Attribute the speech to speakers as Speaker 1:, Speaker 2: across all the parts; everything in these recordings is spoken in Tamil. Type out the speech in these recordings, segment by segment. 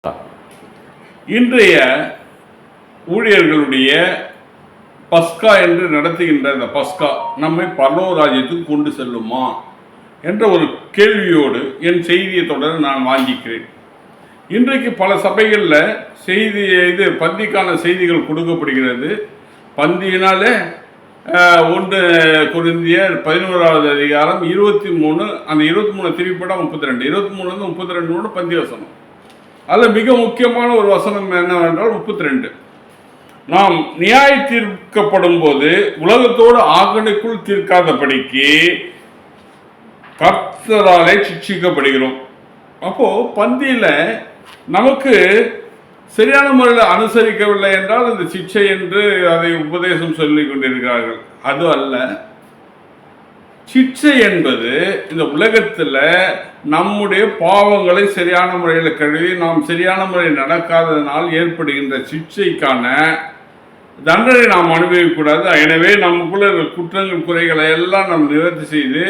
Speaker 1: இன்றைய ஊழியர்களுடைய பஸ்கா என்று நடத்துகின்ற இந்த பஸ்கா நம்மை பரலோக ராஜ்யத்துக்கு கொண்டு செல்லுமா என்ற ஒரு கேள்வியோடு என் செய்தியை தொடர நான் வாங்கிக்கிறேன். இன்றைக்கு பல சபைகளில் பந்திக்கான செய்திகள் கொடுக்கப்படுகிறது. பந்தியினாலே 1 கொரிந்தியர் 11வது அதிகாரம் 23, அந்த 23 திருப்பிப்பட 32, 23 32 பந்தி வசனம். அதில் மிக முக்கியமான ஒரு வசனம் என்னவென்றால் 32. நாம் நியாய தீர்க்கப்படும் போது உலகத்தோடு ஆகணைக்குள் தீர்க்காதபடிக்கு கர்த்தராலே சிக்ஷிக்கப்படுகிறோம். அப்போ பந்தியில நமக்கு சரியான முறையில் அனுசரிக்கவில்லை என்றால் இந்த சிக்ஷை என்று அதை உபதேசம் சொல்லிக் கொண்டிருக்கிறார்கள். அது அல்ல. சிக்ஷை என்பது இந்த உலகத்தில் நம்முடைய பாவங்களை சரியான முறையில் கழுவி நாம் சரியான முறையில் நடக்காததனால் ஏற்படுகின்ற சிக்ஷைக்கான தண்டனை நாம் அனுபவிக்கக்கூடாது. எனவே நமக்குள்ள குற்றங்கள் குறைகளை எல்லாம் நாம் நிவர்த்தி செய்து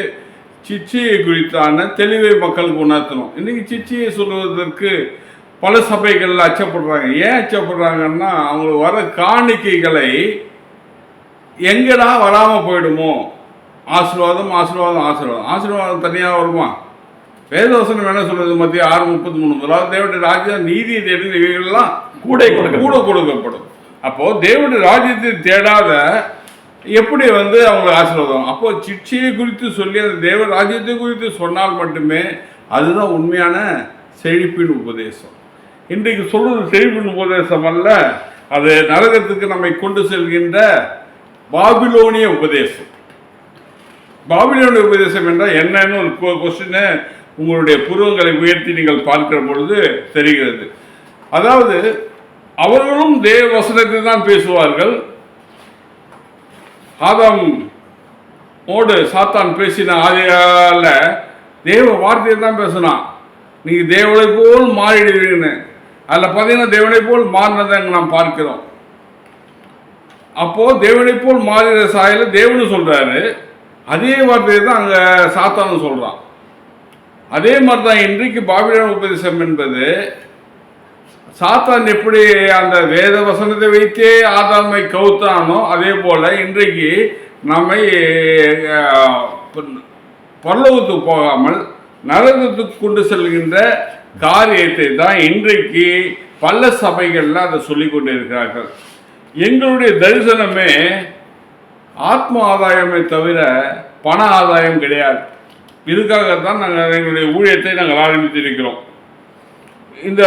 Speaker 1: சிக்ஷையை குறித்தான தெளிவை மக்களுக்கு உணர்த்தணும். இன்னைக்கு சிக்ஷையை சொல்வதற்கு பல சபைகளில் அச்சப்படுறாங்க. ஏன் அச்சப்படுறாங்கன்னா, அவங்களுக்கு வர காணிக்கைகளை எங்கடா வராமல் போயிடுமோ, ஆசீர்வாதம் ஆசீர்வாதம் ஆசீர்வாதம் ஆசீர்வாதம் தனியாக வருமா? வேதவசனம் என்ன சொல்றது? மத்திய 6:33 முதலாவது தேவனுடைய ராஜ்யம் நீதியை தேடி இவைகள்லாம் கூட கொடுக்கப்படும். அப்போ தேவனுடைய ராஜ்யத்தை தேடாத எப்படி அவங்களுக்கு ஆசீர்வாதம்? அப்போ சிக்ஷையை குறித்து சொல்லி அந்த தேவ ராஜ்யத்தை குறித்து சொன்னால் மட்டுமே அதுதான் உண்மையான செழிப்பின் உபதேசம். இன்றைக்கு சொல்றது செழிப்பின் உபதேசம் அல்ல, அது நரகத்துக்கு நம்மை கொண்டு செல்கின்ற பாபிலோனிய உபதேசம். பாபிலோனிய உபதேசம் என்றால் என்னன்னு ஒரு கொஸ்டினை உங்களுடைய புருவங்களை உயர்த்தி நீங்கள் பார்க்கிற பொழுது தெரிகிறது. அதாவது அவர்களும் தேவ வசனத்தை தான் பேசுவார்கள். ஆதாமோடு சாத்தான் பேசின ஆதியால தேவ வார்த்தையை தான் பேசினான். நீங்கள் தேவனை போல் மாறிடுவீங்கன்னு. அதில் பார்த்தீங்கன்னா தேவனை போல் மாறினதை நாம் பார்க்கிறோம். அப்போது தேவனை போல் மாறின சாயல தேவனு சொல்கிறாரு, அதே வார்த்தையை தான் அங்கே சாத்தானு சொல்கிறான். அதே மாதிரி தான் இன்றைக்கு பாபிலோன் உபதேசம் என்பது சாத்தான் எப்படி அந்த வேத வசனத்தை வைத்தே ஆதாமை கவுத்தானோ அதே போல் இன்றைக்கு நம்மை பரலோகத்துக்கு போகாமல் நரகத்துக்கு கொண்டு செல்கின்ற காரியத்தை தான் இன்றைக்கு பல சபைகளில் அதை சொல்லி கொண்டு இருக்கிறார்கள். எங்களுடைய தரிசனமே ஆத்ம ஆதாயமே தவிர பண ஆதாயம் கிடையாது. இதுக்காகத்தான் நாங்கள் எங்களுடைய ஊழியத்தை நாங்கள் ஆரம்பித்திருக்கிறோம். இந்த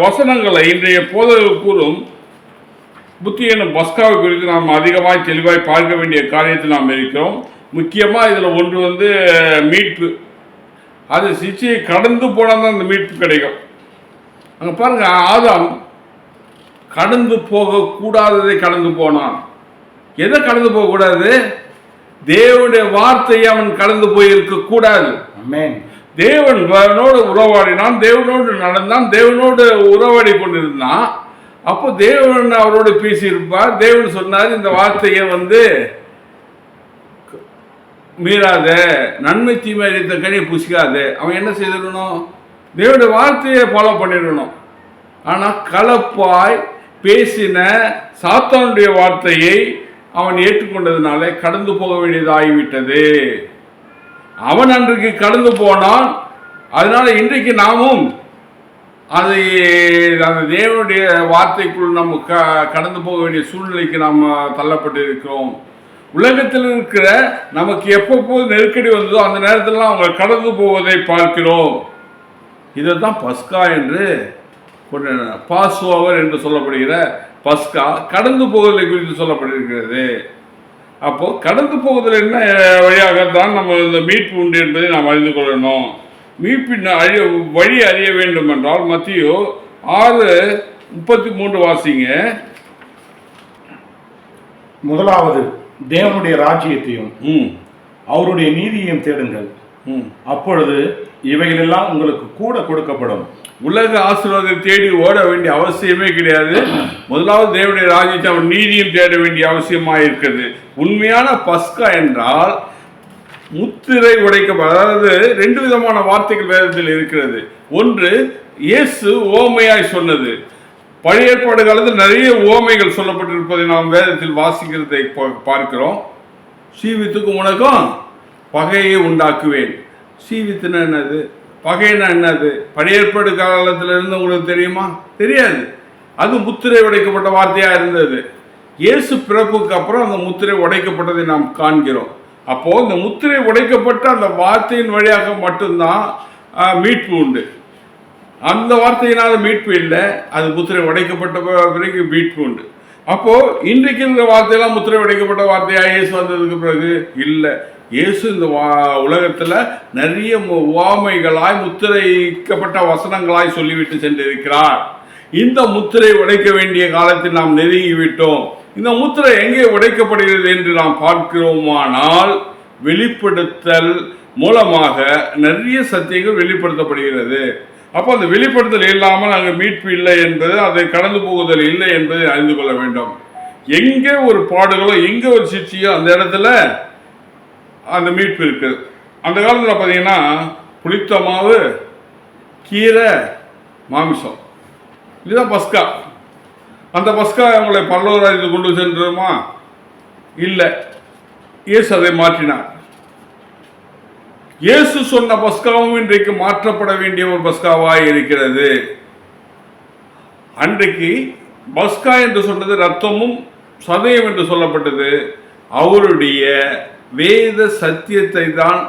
Speaker 1: வசனங்களை இன்றைய போதகர்கள் கூறும் புத்தி என்னும் பஸ்காவை குறித்து நாம் அதிகமாக தெளிவாய் பார்க்க வேண்டிய காரியத்தில் நாம் இருக்கிறோம். முக்கியமாக இதில் ஒன்று மீட்பு. அது சிக்ஷையை கடந்து போனால் தான் அந்த மீட்பு கிடைக்கும். அங்கே பாருங்க, ஆதாம் கடந்து போகக்கூடாததை கடந்து போனான். எதை கடந்து போகக்கூடாது? தேவனுடைய வார்த்தையை அவன் கடந்து போயிருக்க கூடாது. தேவனோடு உறவாடினான், தேவனோடு நடந்தான், தேவனோடு உறவாடி கொண்டிருந்தான். அப்போ தேவன் அவரோடு பேசியிருப்பார். தேவன் சொன்னார், இந்த வார்த்தையை மீறாத, நன்மை தீமை அறிந்த கனியை புசிக்காத. அவன் என்ன செய்திடணும்? தேவனுடைய வார்த்தையை ஃபாலோ பண்ணிடணும். ஆனால் கலப்பாய் பேசின சாத்தானுடைய வார்த்தையை அவன் ஏற்றுக்கொண்டதுனாலே கடந்து போக வேண்டியதாகிவிட்டது. அவன் அன்றைக்கு கடந்து போனான். அதனால இன்றைக்கு நாமும் அதை அந்த தேவனுடைய வார்த்தைக்குள் நம்ம கடந்து போக வேண்டிய சூழ்நிலைக்கு நாம் தள்ளப்பட்டு இருக்கிறோம். உலகத்தில் இருக்கிற நமக்கு எப்பப்போது நெருக்கடி வந்ததோ அந்த நேரத்திலாம் அவங்க கடந்து போவதை பார்க்கிறோம். இதை தான் பஸ்கா என்று பாஸ் ஓவர் என்று சொல்லப்படுகிற பஸ்கா கடந்து போவதை குறித்து சொல்லப்பட்டிருக்கிறது. அப்போ கடந்து போவதில் என்ன வழியாகத்தான் நம்ம இந்த மீட்பு உண்டு என்பதை நாம் அறிந்து கொள்ளணும். மீட்பின் வழி அறிய வேண்டும் என்றால் மத்தியோ 6:33 வாசிங்க.
Speaker 2: முதலாவது தேவனுடைய ராஜ்யத்தையும் அவருடைய நீதியையும் தேடுங்கள், அப்பொழுது இவைகளெல்லாம் உங்களுக்கு கூட கொடுக்கப்படும்.
Speaker 1: உலக ஆசீர்வாதத்தை தேடி ஓட வேண்டிய அவசியமே கிடையாது. முதலாவது தேவனுடைய ராஜ்யத்தை அவன் நீதியும் தேட வேண்டிய அவசியமாக இருக்கிறது. உண்மையான பஸ்கா என்றால் முத்திரை உடைக்கப்படும். அதாவது 2 விதமான வார்த்தைகள் வேதத்தில் இருக்கிறது. ஒன்று இயேசு ஓமையாய் சொன்னது. பழைய ஏற்பாடு காலத்தில் நிறைய ஓமைகள் சொல்லப்பட்டிருப்பதை நாம் வேதத்தில் வாசிக்கிறதை பார்க்கிறோம். சீவித்துக்கும் உனக்கும் பகையை உண்டாக்குவேன். சீவித்துனா என்னது, பகைனா என்னது? பழைய ஏற்பாடு காலத்தில் இருந்து உங்களுக்கு தெரியுமா? தெரியாது. அது முத்திரை உடைக்கப்பட்ட வார்த்தையாக இருந்தது. இயேசு பிறப்புக்கு அப்புறம் அந்த முத்திரை உடைக்கப்பட்டதை நாம் காண்கிறோம். அப்போ இந்த முத்திரை உடைக்கப்பட்ட அந்த வார்த்தையின் வழியாக மட்டும்தான் மீட்பு உண்டு. அந்த வார்த்தையினால மீட்பு இல்லை, அது முத்திரை உடைக்கப்பட்ட பிறகு மீட்பு உண்டு. அப்போ இன்றைக்கு இந்த வார்த்தையெல்லாம் முத்திரை உடைக்கப்பட்ட வார்த்தையா இயேசு வந்ததுக்கு பிறகு இல்லை. இயேசு இந்த உலகத்துல நிறைய உவமைகளாய் முத்திரைக்கப்பட்ட வசனங்களாய் சொல்லிவிட்டு சென்றிருக்கிறார். இந்த முத்திரை உடைக்க வேண்டிய காலத்தில் நாம் நெருங்கி விட்டோம். இந்த முத்திரை எங்கே உடைக்கப்படுகிறது என்று நாம் பார்க்கிறோமானால், வெளிப்படுத்தல் மூலமாக நிறைய சத்தியங்கள் வெளிப்படுத்தப்படுகிறது. அப்போ அந்த வெளிப்படுத்தல் இல்லாமல் அங்கே மீட்பு இல்லை என்பது, அதை கடந்து போகுதல் இல்லை என்பதை அறிந்து கொள்ள வேண்டும். எங்கே ஒரு பாடுகளோ எங்கே ஒரு சிக்ஷையோ அந்த இடத்துல அந்த மீட்பு இருக்குது. அந்த காலத்தில் பார்த்தீங்கன்னா புளித்த மாவு, கீரை, மாமிசம், இதுதான் பஸ்கா. அந்த பஸ்கா அவங்களை பல்லவராஜ்யத்துக்கு கொண்டு சென்றுமா? இல்லை, இயேசு அதை மாற்றினார். இயேசு சொன்ன பஸ்காவும் இன்றைக்கு மாற்றப்பட வேண்டிய ஒரு பஸ்காவாய் இருக்கிறது. அன்றைக்கு பஸ்கா என்று சொன்னது ரத்தமும் சதயம் என்று சொல்லப்பட்டது. அவருடைய வேத சத்தியத்தை தான்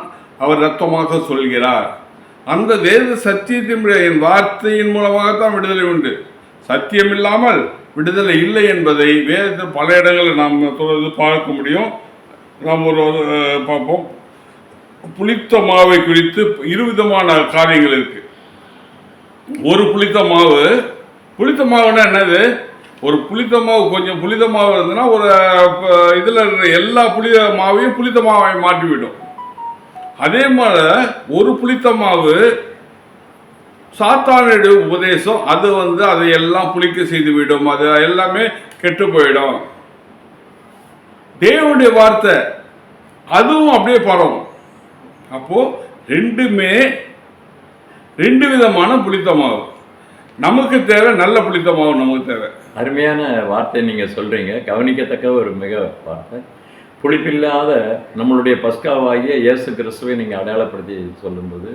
Speaker 1: அவர் ரத்தமாக சொல்கிறார். அந்த வேத சத்தியத்தின் வார்த்தையின் மூலமாகத்தான் விடுதலை உண்டு. சத்தியம் இல்லாமல் விடுதலை இல்லை என்பதை வேதத்தில் பல இடங்களில் நாம் தொடர்ந்து பார்க்க முடியும். நாம் ஒரு பார்ப்போம். புளித்த மாவை குறித்து இருவிதமான காரியங்கள் இருக்கு. ஒரு புளித்த மாவுன்னா என்னது? ஒரு புளித்த மாவு, கொஞ்சம் புளித்த மாவு இருந்ததுன்னா ஒரு இதில் இருக்கிற எல்லா புளித்த மாவையும் புளித்த மாவை மாற்றிவிடும். அதே மாதிரி ஒரு புளித்த மாவு சாத்தானுடைய உபதேசம், அது அதை எல்லாம் புளிக்க செய்துவிடும், அது எல்லாமே கெட்டு போயிடும். தேவனுடைய வார்த்தை அதுவும் அப்படியே பரவும். அப்போ ரெண்டுமே ரெண்டு விதமான புளித்த மாவு. நமக்கு தேவை நல்ல புளித்த மாவு, நமக்கு தேவை.
Speaker 3: அருமையான வார்த்தை நீங்கள் சொல்கிறீங்க, கவனிக்கத்தக்க ஒரு மிக வார்த்தை. புளிப்பில்லாத நம்மளுடைய பஸ்காவாகிய இயேசு கிறிஸ்துவை நீங்கள் அடையாளப்படுத்தி சொல்லும்போது,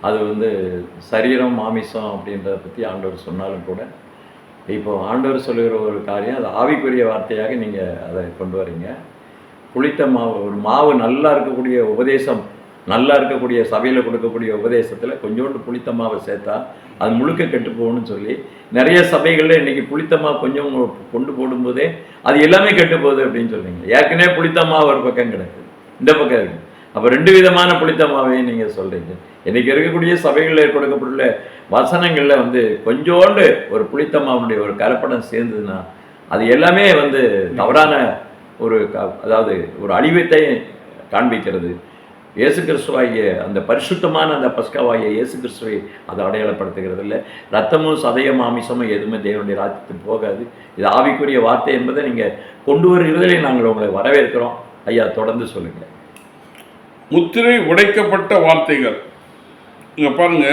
Speaker 3: அது சரீரம் மாமிசம் அப்படின்றத பற்றி ஆண்டவர் சொன்னாலும் கூட, இப்போ ஆண்டவர் சொல்லுகிற ஒரு காரியம் அது ஆவிக்குரிய வார்த்தையாக நீங்கள் அதை கொண்டு வரீங்க. புளித்த மாவு, ஒரு மாவு நல்லா இருக்கக்கூடிய உபதேசம், நல்லா இருக்கக்கூடிய சபையில் கொடுக்கக்கூடிய உபதேசத்தில் கொஞ்சோண்டு புளித்த மாவை சேர்த்தா அது முழுக்க கெட்டு போகணும்னு சொல்லி நிறைய சபைகளில் இன்றைக்கி புளித்த மாவு கொஞ்சம் கொண்டு போடும்போதே அது எல்லாமே கெட்டு போகுது அப்படின்னு சொல்கிறீங்க. ஏற்கனவே புளித்த மாவு ஒரு பக்கம் கிடக்குது, இந்த பக்கம் இருக்குது. அப்போ ரெண்டு விதமான புளித்த மாவையும் நீங்கள் சொல்கிறீங்க. இன்றைக்கி இருக்கக்கூடிய சபைகளில் கொடுக்கப்பட்டுள்ள வசனங்களில் கொஞ்சோண்டு ஒரு புளித்த மாவுடைய ஒரு கலப்படம் சேர்ந்ததுன்னா அது எல்லாமே தவறான ஒரு அதாவது ஒரு அழிவத்தை காண்பிக்கிறது. இயேசு கிறிஸ்துவாகிய அந்த பரிசுத்தமான அந்த பஸ்காவாகிய இயேசு கிறிஸ்துவை அதை அடையாளப்படுத்துகிறது இல்லை. ரத்தமும் சதயம் மாமிசமும் எதுவுமே தேவனுடைய ராஜ்யத்துக்கு போகாது. இது ஆவிக்குரிய வார்த்தை என்பதை நீங்கள் கொண்டு வருகிறதிலே நாங்கள் உங்களை வரவேற்கிறோம். ஐயா, தொடர்ந்து சொல்லுங்கள்.
Speaker 1: முத்திரை உடைக்கப்பட்ட வார்த்தைகள் இங்கே பாருங்க,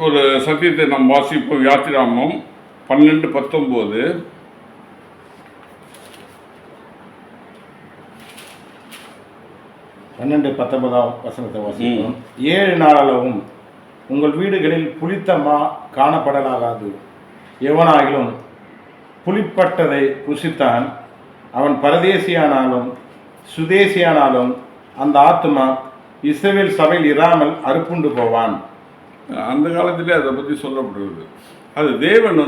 Speaker 1: ஒரு சத்தியத்தை நாம் வாசிப்போம். யாத்திராமம் 12:19.
Speaker 2: வசனத்தை வாசிப்போம். 7 நாளளவும் உங்கள் வீடுகளில் புளித்த மா காணப்படலாகாது. எவனாகிலும் புளிப்பட்டதை புசித்தான், அவன் பரதேசியானாலும் சுதேசியானாலும் அந்த ஆத்மா இஸ்ரவேல் சபையில் இராமல் அறுப்புண்டு போவான்.
Speaker 1: அந்த காலத்திலே அதை பற்றி சொல்லப்படுகிறது. அது தேவன்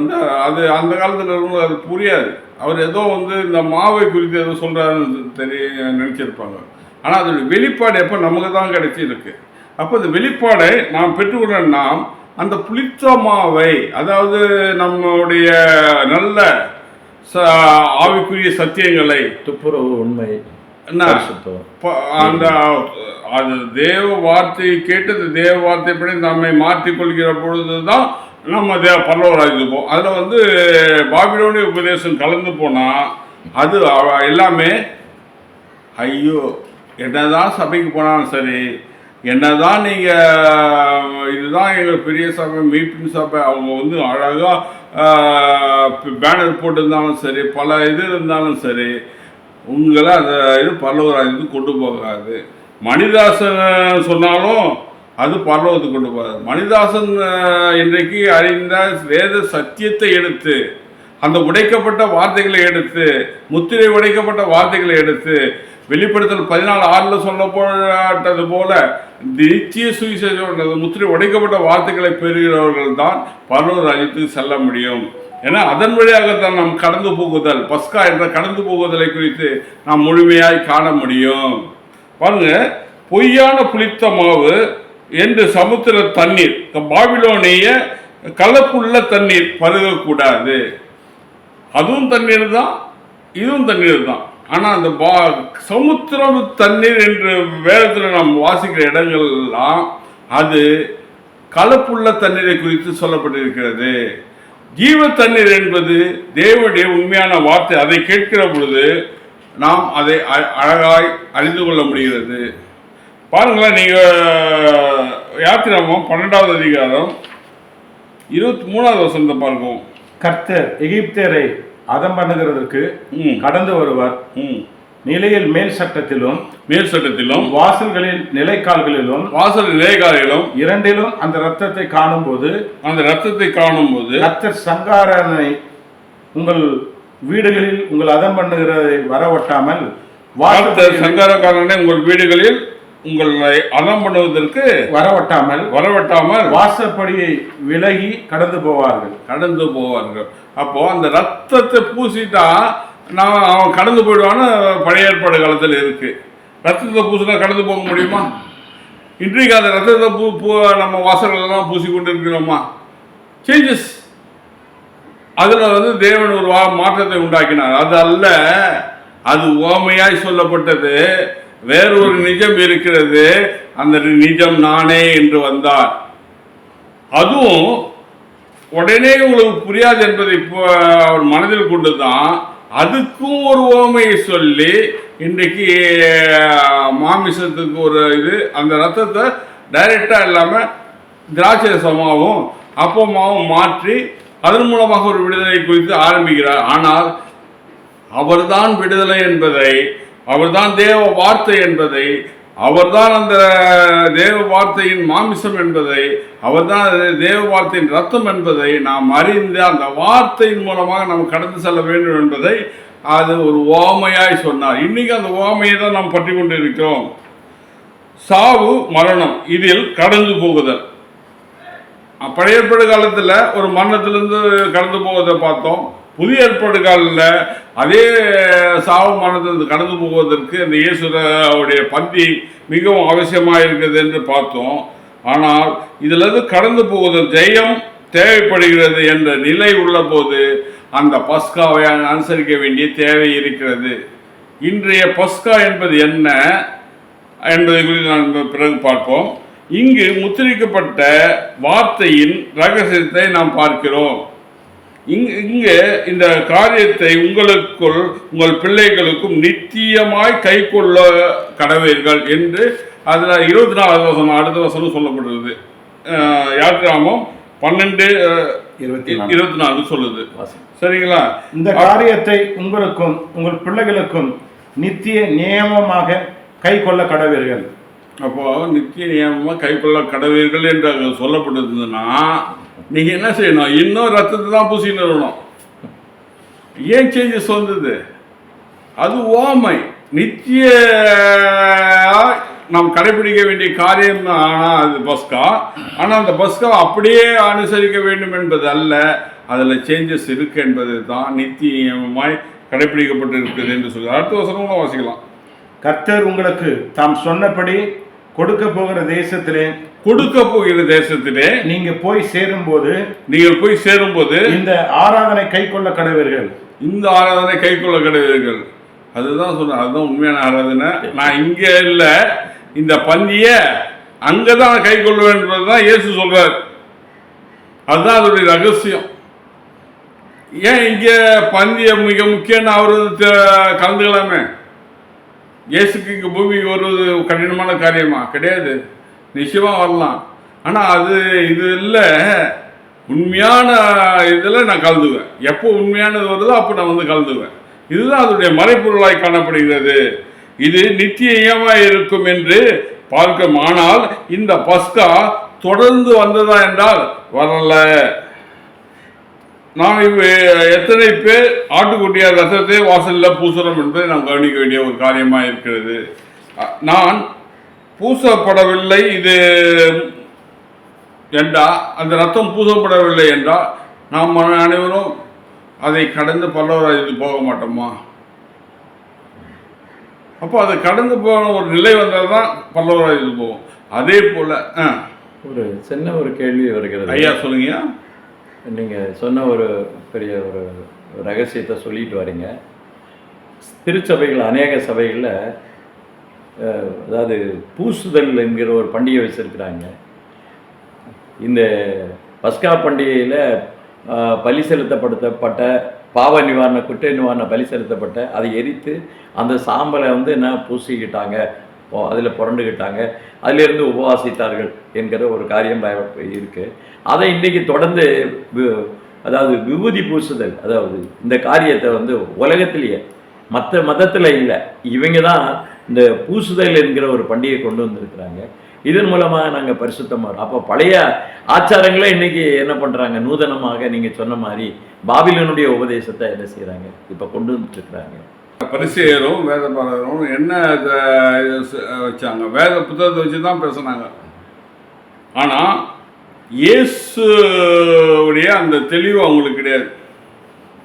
Speaker 1: அது அந்த காலத்தில் இருக்கவங்களுக்கு அது புரியாது. அவர் ஏதோ இந்த மாவை குறித்து ஏதோ சொல்கிறாருன்னு நினச்சிருப்பாங்க. ஆனால் அதோடைய வெளிப்பாடு எப்போ நமக்கு தான் கிடைச்சிருக்கு. அப்போ அந்த வெளிப்பாடை நாம் பெற்றுக்கொள்ள நாம் அந்த புளித்த மாவை, அதாவது நம்முடைய நல்ல ஆவிக்குரிய சத்தியங்களை,
Speaker 3: துப்புரவு, உண்மை,
Speaker 1: அந்த அது தேவ வார்த்தையை கேட்டு அந்த தேவ வார்த்தைப்படி நம்மை மாற்றிக்கொள்கிற பொழுது தான் நம்ம பரலோகராஜ்யத்துக்கு போவோம். அதில் பாபிலோனிய உபதேசம் கலந்து போனால் அது எல்லாமே ஐயோ, என்னதான் சபைக்கு போனாலும் சரி, என்னதான் நீங்கள் இதுதான் எங்கள் பெரிய சபை மீட்பின் சபை அவங்க வந்து அழகாக பேனர் போட்டிருந்தாலும் சரி, பல இது இருந்தாலும் சரி, உங்களை அந்த இது பரலோகத்துக்கு கொண்டு போகாது. மணிதாசன் சொன்னாலும் அது பரலோகத்துக்கு கொண்டு போகாது. மணிதாசன் இன்றைக்கு அறிந்த வேத சத்தியத்தை எடுத்து, அந்த உடைக்கப்பட்ட வார்த்தைகளை எடுத்து, முத்திரை உடைக்கப்பட்ட வார்த்தைகளை எடுத்து, வெளிப்படுத்தல் 14:6 சொல்லப்பட்டது போல நித்திய சுவிசேஷம் முத்திரை உடைக்கப்பட்ட வார்த்தைகளை பெறுகிறவர்கள் தான் பரலோக ராஜ்யத்துக்கு செல்ல முடியும். ஏன்னா அதன் வழியாகத்தான் நாம் கடந்து போகுதல், பஸ்கா என்ற கடந்து போகுதலை குறித்து நாம் முழுமையாய் காண முடியும். பாருங்க, பொய்யான புளித்த மாவு என்று சமுத்திர தண்ணீர், பாபிலோனிய கலப்புள்ள தண்ணீர் பருகக்கூடாது. அதுவும் தண்ணீர் தான், இதுவும் தண்ணீர் தான். ஆனால் அந்த சமுத்திரம் தண்ணீர் என்று வேதத்தில் நாம் வாசிக்கிற இடங்கள்லாம் அது கலப்புள்ள தண்ணீரை குறித்து சொல்லப்பட்டிருக்கிறது. ஜீவ தண்ணீர் என்பது தேவனுடைய உண்மையான வார்த்தை. அதை கேட்கிற பொழுது நாம் அதை அழகாய் அறிந்து கொள்ள முடிகிறது. பாருங்களேன், நீங்கள் யாத்திராமம் 12வது அதிகாரம் 23வது வசனத்தை பார்ப்போம்.
Speaker 2: கர்த்தர் எகிப்தியரை அதம் பண்ணுகிறதற்கு கடந்து வருவார். நிலையில் மேல் சட்டத்திலும் வாசல்களில் நிலைக்கால்களிலும் இரண்டிலும் அந்த ரத்தத்தை காணும்போது கர்த்தர் சங்காரனை உங்கள் வீடுகளில் உங்கள் அதம் பண்ணுகிறதை வரவட்டாமல்,
Speaker 1: சங்காரக்காரனை உங்கள் வீடுகளில் உங்களை அதம் பண்ணுவதற்கு வரவட்டாமல்
Speaker 2: வாசப்படியை விலகி கடந்து போவார்கள்.
Speaker 1: அப்போ அந்த ரத்தத்தை பூசிட்டா அவன் கடந்து போயிடுவான்னு பழைய ஏற்பாடு காலத்தில் இருக்கு. ரத்தத்தை பூசினா கடந்து போக முடியுமா? இன்றைக்கு அந்த ரத்தத்தை நம்ம வாசல்களெல்லாம் பூசி கொண்டு இருக்கிறோமா? சேஞ்சஸ். அதில் வந்து தேவன் ஒரு மாற்றத்தை உண்டாக்கினார். அது அல்ல, அது உவமையாய் சொல்லப்பட்டது. வேறொரு நிஜம் இருக்கிறது, அந்த நிஜம் நானே என்று வந்தார். அதுவும் உடனே உங்களுக்கு புரியாது என்பதை இப்போ அவர் மனதில் கொண்டு தான் அதுக்கும் ஒரு உவமையை சொல்லி இன்றைக்கு மாமிசத்துக்கு ஒரு இது, அந்த ரத்தத்தை டைரெக்டாக இல்லாமல் திராட்சை ரசமாகவும் அப்பமாகவும் மாற்றி அதன் மூலமாக ஒரு விடுதலை குறித்து ஆரம்பிக்கிறார். ஆனால் அவர்தான் விடுதலை என்பதை, அவர்தான் தேவ வார்த்தை என்பதை, அவர்தான் அந்த தேவ வார்த்தையின் மாமிசம் என்பதை, அவர்தான் தேவ வார்த்தையின் ரத்தம் என்பதை நாம் அறிந்து அந்த வார்த்தையின் மூலமாக நாம் கடந்து செல்ல வேண்டும் என்பதை அது ஒரு ஓமையாய் சொன்னார். இன்னைக்கு அந்த ஓமையை தான் நாம் பற்றி கொண்டு இருக்கிறோம். சாவு, மரணம், இதில் கடந்து போகுதல். பழைய ஏற்பாடு காலத்தில் ஒரு மரணத்திலிருந்து கடந்து போவதை பார்த்தோம். புதிய ஏற்பாடு காலில் அதே சாவு மரணத்திலிருந்து கடந்து போவதற்கு அந்த இயேசுடைய பந்தி மிகவும் அவசியமாக இருக்குது என்று பார்த்தோம். ஆனால் இதிலிருந்து கடந்து போவதில் ஜெயம் தேவைப்படுகிறது என்ற நிலை உள்ள போது அந்த பஸ்காவை அனுசரிக்க வேண்டிய தேவை இருக்கிறது. இன்றைய பஸ்கா என்பது என்ன என்பதை குறித்து நான் பிறகு பார்ப்போம். இங்கு முத்திரிக்கப்பட்ட வார்த்தையின் ரகசியத்தை நாம் பார்க்கிறோம். இங்கே இந்த காரியத்தை உங்களுக்குள் உங்கள் பிள்ளைகளுக்கும் நித்தியமாய் கை கொள்ள கடவீர்கள் என்று அதில் 24வது வசனம் அடுத்த வசனம் சொல்லப்படுறது. யாத்திராமம் 12:24 சொல்லுது. சரிங்களா?
Speaker 2: இந்த காரியத்தை உங்களுக்கும் உங்கள் பிள்ளைகளுக்கும் நித்திய நியமமாக கை கொள்ள கடவீர்கள்.
Speaker 1: அப்போ நித்திய நியமமாக கை கொள்ள கடவீர்கள் என்று அங்கே சொல்லப்பட்டிருந்ததுன்னா நீங்கள் என்ன செய்யணும்? இன்னும் ரத்தத்தை தான் பூசின்னு வரணும். ஏன் சேஞ்சஸ் வந்தது? அது ஓமை. நித்திய நாம் கடைபிடிக்க வேண்டிய காரியம் தான். ஆனால் அது பஸ்கா. ஆனால் அந்த பஸ்கா அப்படியே அனுசரிக்க வேண்டும் என்பது அல்ல, அதில் சேஞ்சஸ் இருக்கு என்பது தான் நித்தியமாய் கடைபிடிக்கப்பட்டு இருக்குது என்று சொல்லி அடுத்த வசனங்களும் வாசிக்கலாம்.
Speaker 2: கர்த்தர் உங்களுக்கு தாம் சொன்னபடி கொடுக்க போகிற தேசத்திலே நீங்கள் போய் சேரும்போது இந்த ஆராதனை கை கொள்ள கடவீர்கள். அதுதான் சொன்ன, அதுதான் உண்மையான ஆராதனை. நான் இங்கே இல்லை, இந்த பந்திய அங்கதான் கை கொள்வேன் என்பதுதான் இயேசு சொல்றார். அதுதான் அதோடைய ரகசியம். ஏன் இங்கே பந்திய மிக முக்கியம்னு அவர் கலந்துக்கலாமே. இயேசுக்கு இங்கே பூமிக்கு வருவது கடினமான காரியமா? கிடையாது.
Speaker 1: நிச்சயமாக வரலாம். ஆனால் அது இது இல்லை, உண்மையான இதில் நான் கலந்துவேன். எப்போ உண்மையானது வருதோ அப்போ நான் வந்து கலந்துவேன். இதுதான் அதனுடைய மறைப்பொருளாய் காணப்படுகிறது. இது நிச்சயமாக இருக்கும் என்று பார்க்க. ஆனால் இந்த பஸ்கா தொடர்ந்து வந்ததா என்றால் வரல. நாம் எத்தனை பேர் ஆட்டுக்குட்டியார் ரசத்தை வாசலில் பூசுறோம் என்பதை நாம் கவனிக்க வேண்டிய ஒரு காரியமாக இருக்கிறது. நான் பூசப்படவில்லை இது என்றா, அந்த ரத்தம் பூசப்படவில்லை என்றால் நாம் அனைவரும் அதை கடந்து பல்லவராஜ்யத்துக்கு போக மாட்டோமா? அப்போ அதை கடந்து போன ஒரு நிலை வந்தால் தான் பல்லவராஜ்யத்துக்கு போவோம். அதே போல்
Speaker 3: ஒரு சின்ன ஒரு கேள்வி வருகிறது.
Speaker 1: ஐயா சொல்லுங்க.
Speaker 3: நீங்கள் சொன்ன ஒரு பெரிய ஒரு ரகசியத்தை சொல்லிட்டு வரீங்க. திருச்சபைகள், அநேக சபைகளில் அதாவது பூசுதல் என்கிற ஒரு பண்டிகை வச்சுருக்கிறாங்க. இந்த பஸ்கா பண்டிகையில் பலி செலுத்தப்படுத்தப்பட்ட பாவ நிவாரண, குற்ற நிவாரண பலி செலுத்தப்பட்ட அதை எரித்து அந்த சாம்பலை வந்து என்ன பூசிக்கிட்டாங்க, அதில் புரண்டுக்கிட்டாங்க, அதிலிருந்து உபவாசித்தார்கள் என்கிற ஒரு காரியம் இருக்குது. அதை இன்றைக்கி தொடர்ந்து அதாவது விபூதி பூசுதல், அதாவது இந்த காரியத்தை வந்து உலகத்திலேயே மற்ற மதத்தில் இல்லை, இவங்க தான் இந்த பூசுதல் என்கிற ஒரு பண்டிகை கொண்டு வந்திருக்கிறாங்க. இதன் மூலமாக நாங்கள் பரிசுத்தமாக. அப்போ பழைய ஆச்சாரங்களே இன்றைக்கி என்ன பண்ணுறாங்க, நூதனமாக நீங்கள் சொன்ன மாதிரி பாபிலோனுடைய உபதேசத்தை என்ன செய்கிறாங்க, இப்போ கொண்டு வந்துட்டுருக்குறாங்க.
Speaker 1: பரிசேயரும் வேத பாரகரும் என்ன வச்சாங்க, வேத புத்தகத்தை வச்சு தான் பேசுனாங்க. ஆனால் இயேசுடைய அந்த தெளிவு அவங்களுக்கு கிடையாது.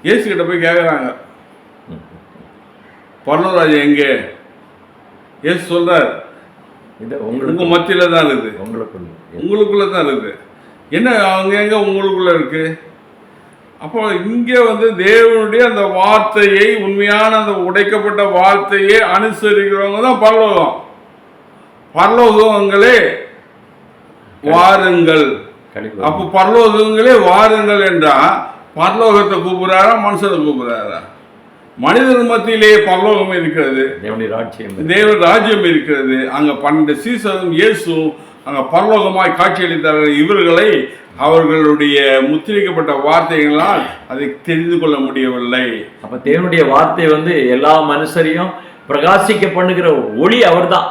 Speaker 1: இயேசு கிட்ட போய் கேட்குறாங்க, பரலோராஜ்யம் எங்கே? இயேசு சொல்றார்,
Speaker 3: இது
Speaker 1: உங்க மத்தியில தான் இருக்குது, உங்களுக்குள்ள தான் இருக்குது. என்ன அவங்க எங்க உங்களுக்குள்ள இருக்கு? அப்போ இங்கே வந்து தேவனுடைய அந்த வார்த்தையை, உண்மையான அந்த உடைக்கப்பட்ட வார்த்தையை அனுசரிக்கிறவங்க தான் பரலோகம். பரலோகங்களே வாருங்கள். அப்போ பரலோகங்களே வாருங்கள் என்றா பரலோகத்தை கூப்பிடுறாரா, மனுஷனை கூப்பிடுறாரா? மனிதன் மத்தியிலேயே பரலோகம் இருக்கிறது, தேவ ராஜ்யம் இருக்கிறது. அங்க 12 சீசரும் இயேசுவும் அங்க பரலோகமாய் காட்சியளித்தார்கள். இவர்களை அவர்களுடைய முத்திரிக்கப்பட்ட வார்த்தைகளால் அதை தெரிந்து கொள்ள முடியவில்லை.
Speaker 3: அப்ப தேவனுடைய வார்த்தை வந்து எல்லா மனுஷரையும் பிரகாசிக்க பண்ணுகிற ஒளி அவர்தான்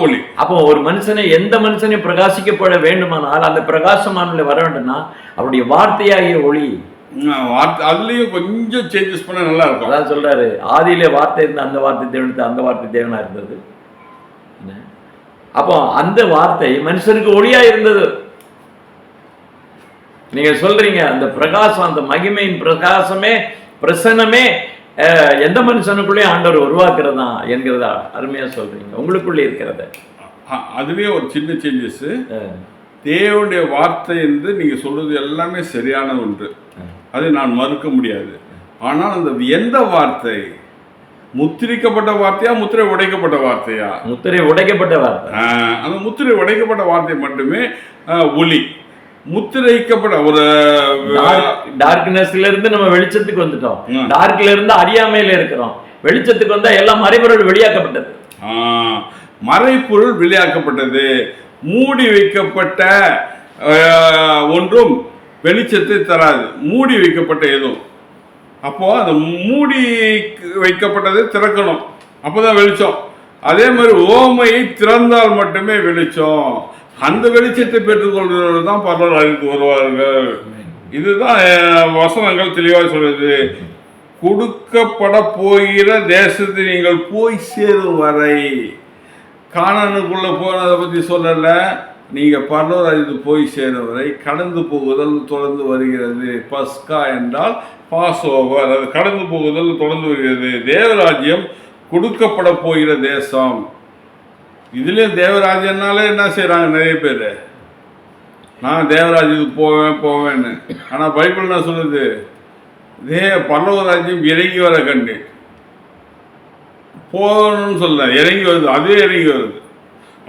Speaker 1: ஒளி.
Speaker 3: அப்போ ஒரு மனுஷனை, எந்த மனுஷனையும் பிரகாசிக்கப்பட வேண்டுமானால் அந்த பிரகாசமான வர வேண்டும்னா அவருடைய வார்த்தையாகிய ஒளி.
Speaker 1: அதுலயும் கொஞ்சம் சேஞ்சஸ் பண்ண நல்லா இருக்கும்.
Speaker 3: அதான் சொல்றாரு, ஆதியிலே வார்த்தை இருந்த, அந்த வார்த்தை தேவன், அந்த வார்த்தை தேவனா இருந்தது. அப்போ அந்த வார்த்தை மனுஷனுக்கு ஒளியா இருந்தது. நீங்க சொல்றீங்க அந்த பிரகாசம், அந்த மகிமையின் பிரகாசமே, பிரசன்னமே எந்த மனுஷனுக்குள்ளே ஆண்டவர் உருவாக்குறதா என்கிறதா அருமையா சொல்றீங்க. உங்களுக்குள்ளே இருக்கிறத
Speaker 1: அதுவே ஒரு சின்ன சேஞ்சஸ். தேவனுடைய வார்த்தை என்று நீங்க சொல்றது எல்லாமே சரியான ஒன்று, அதை நான் மறுக்க முடியாது. ஆனால் அந்த எந்த வார்த்தை, முத்திரிக்கப்பட்ட வார்த்தையா, முத்திரை உடைக்கப்பட்ட வார்த்தையா?
Speaker 3: முத்திரை உடைக்கப்பட்ட வார்த்தை.
Speaker 1: அந்த முத்திரை உடைக்கப்பட்ட வார்த்தை மட்டுமே ஒளி. முத்திரைக்கப்பட்ட ஒரு
Speaker 3: டார்க்னஸ்ல இருந்து நம்ம வெளிச்சத்துக்கு வந்துட்டோம். டார்க்ல இருந்து அறியாமையில இருக்கிறோம், வெளிச்சத்துக்கு வந்தா எல்லாம் மறைபொருள் வெளியாக்கப்பட்டது.
Speaker 1: மறைபொருள் வெளியாக்கப்பட்டது. மூடி வைக்கப்பட்ட ஒன்றும் வெளிச்சத்தை தராது, மூடி வைக்கப்பட்ட எதுவும். அப்போ அந்த மூடி வைக்கப்பட்டதை திறக்கணும், அப்போதான் வெளிச்சம். அதே மாதிரி ஓமையை திறந்தால் மட்டுமே வெளிச்சம். அந்த வெளிச்சத்தை பெற்றுக்கொள்கிறவர்கள் தான் பரலோகத்துக்கு வருவார்கள். இதுதான் வசனங்கள் தெளிவாக சொல்றது. கொடுக்கப்பட போகிற தேசத்தை நீங்கள் போய் சேரும் வரை, கானானுக்குள்ள போனதை பற்றி சொல்லலை, நீங்கள் பரலோகத்துக்கு போய் சேரும் வரை கடந்து போகுதல் தொடர்ந்து வருகிறது. பஸ்கா என்றால் பாஸ் ஓவர், அது கடந்து போகுதல் தொடர்ந்து வருகிறது. தேவராஜ்யம் கொடுக்கப்பட போகிற தேசம். இதுலேயும் தேவராஜ்யம்னாலே என்ன செய்கிறாங்க நிறைய பேர், நான் தேவராஜ்யத்துக்கு போவேன்னு. ஆனால் பைபிள் என்ன சொல்லுது, பரலோகராஜ்யம் இறங்கி வர கண்டு போகணும்னு சொல்ல, இறங்கி வருது, அதுவே இறங்கி வருது.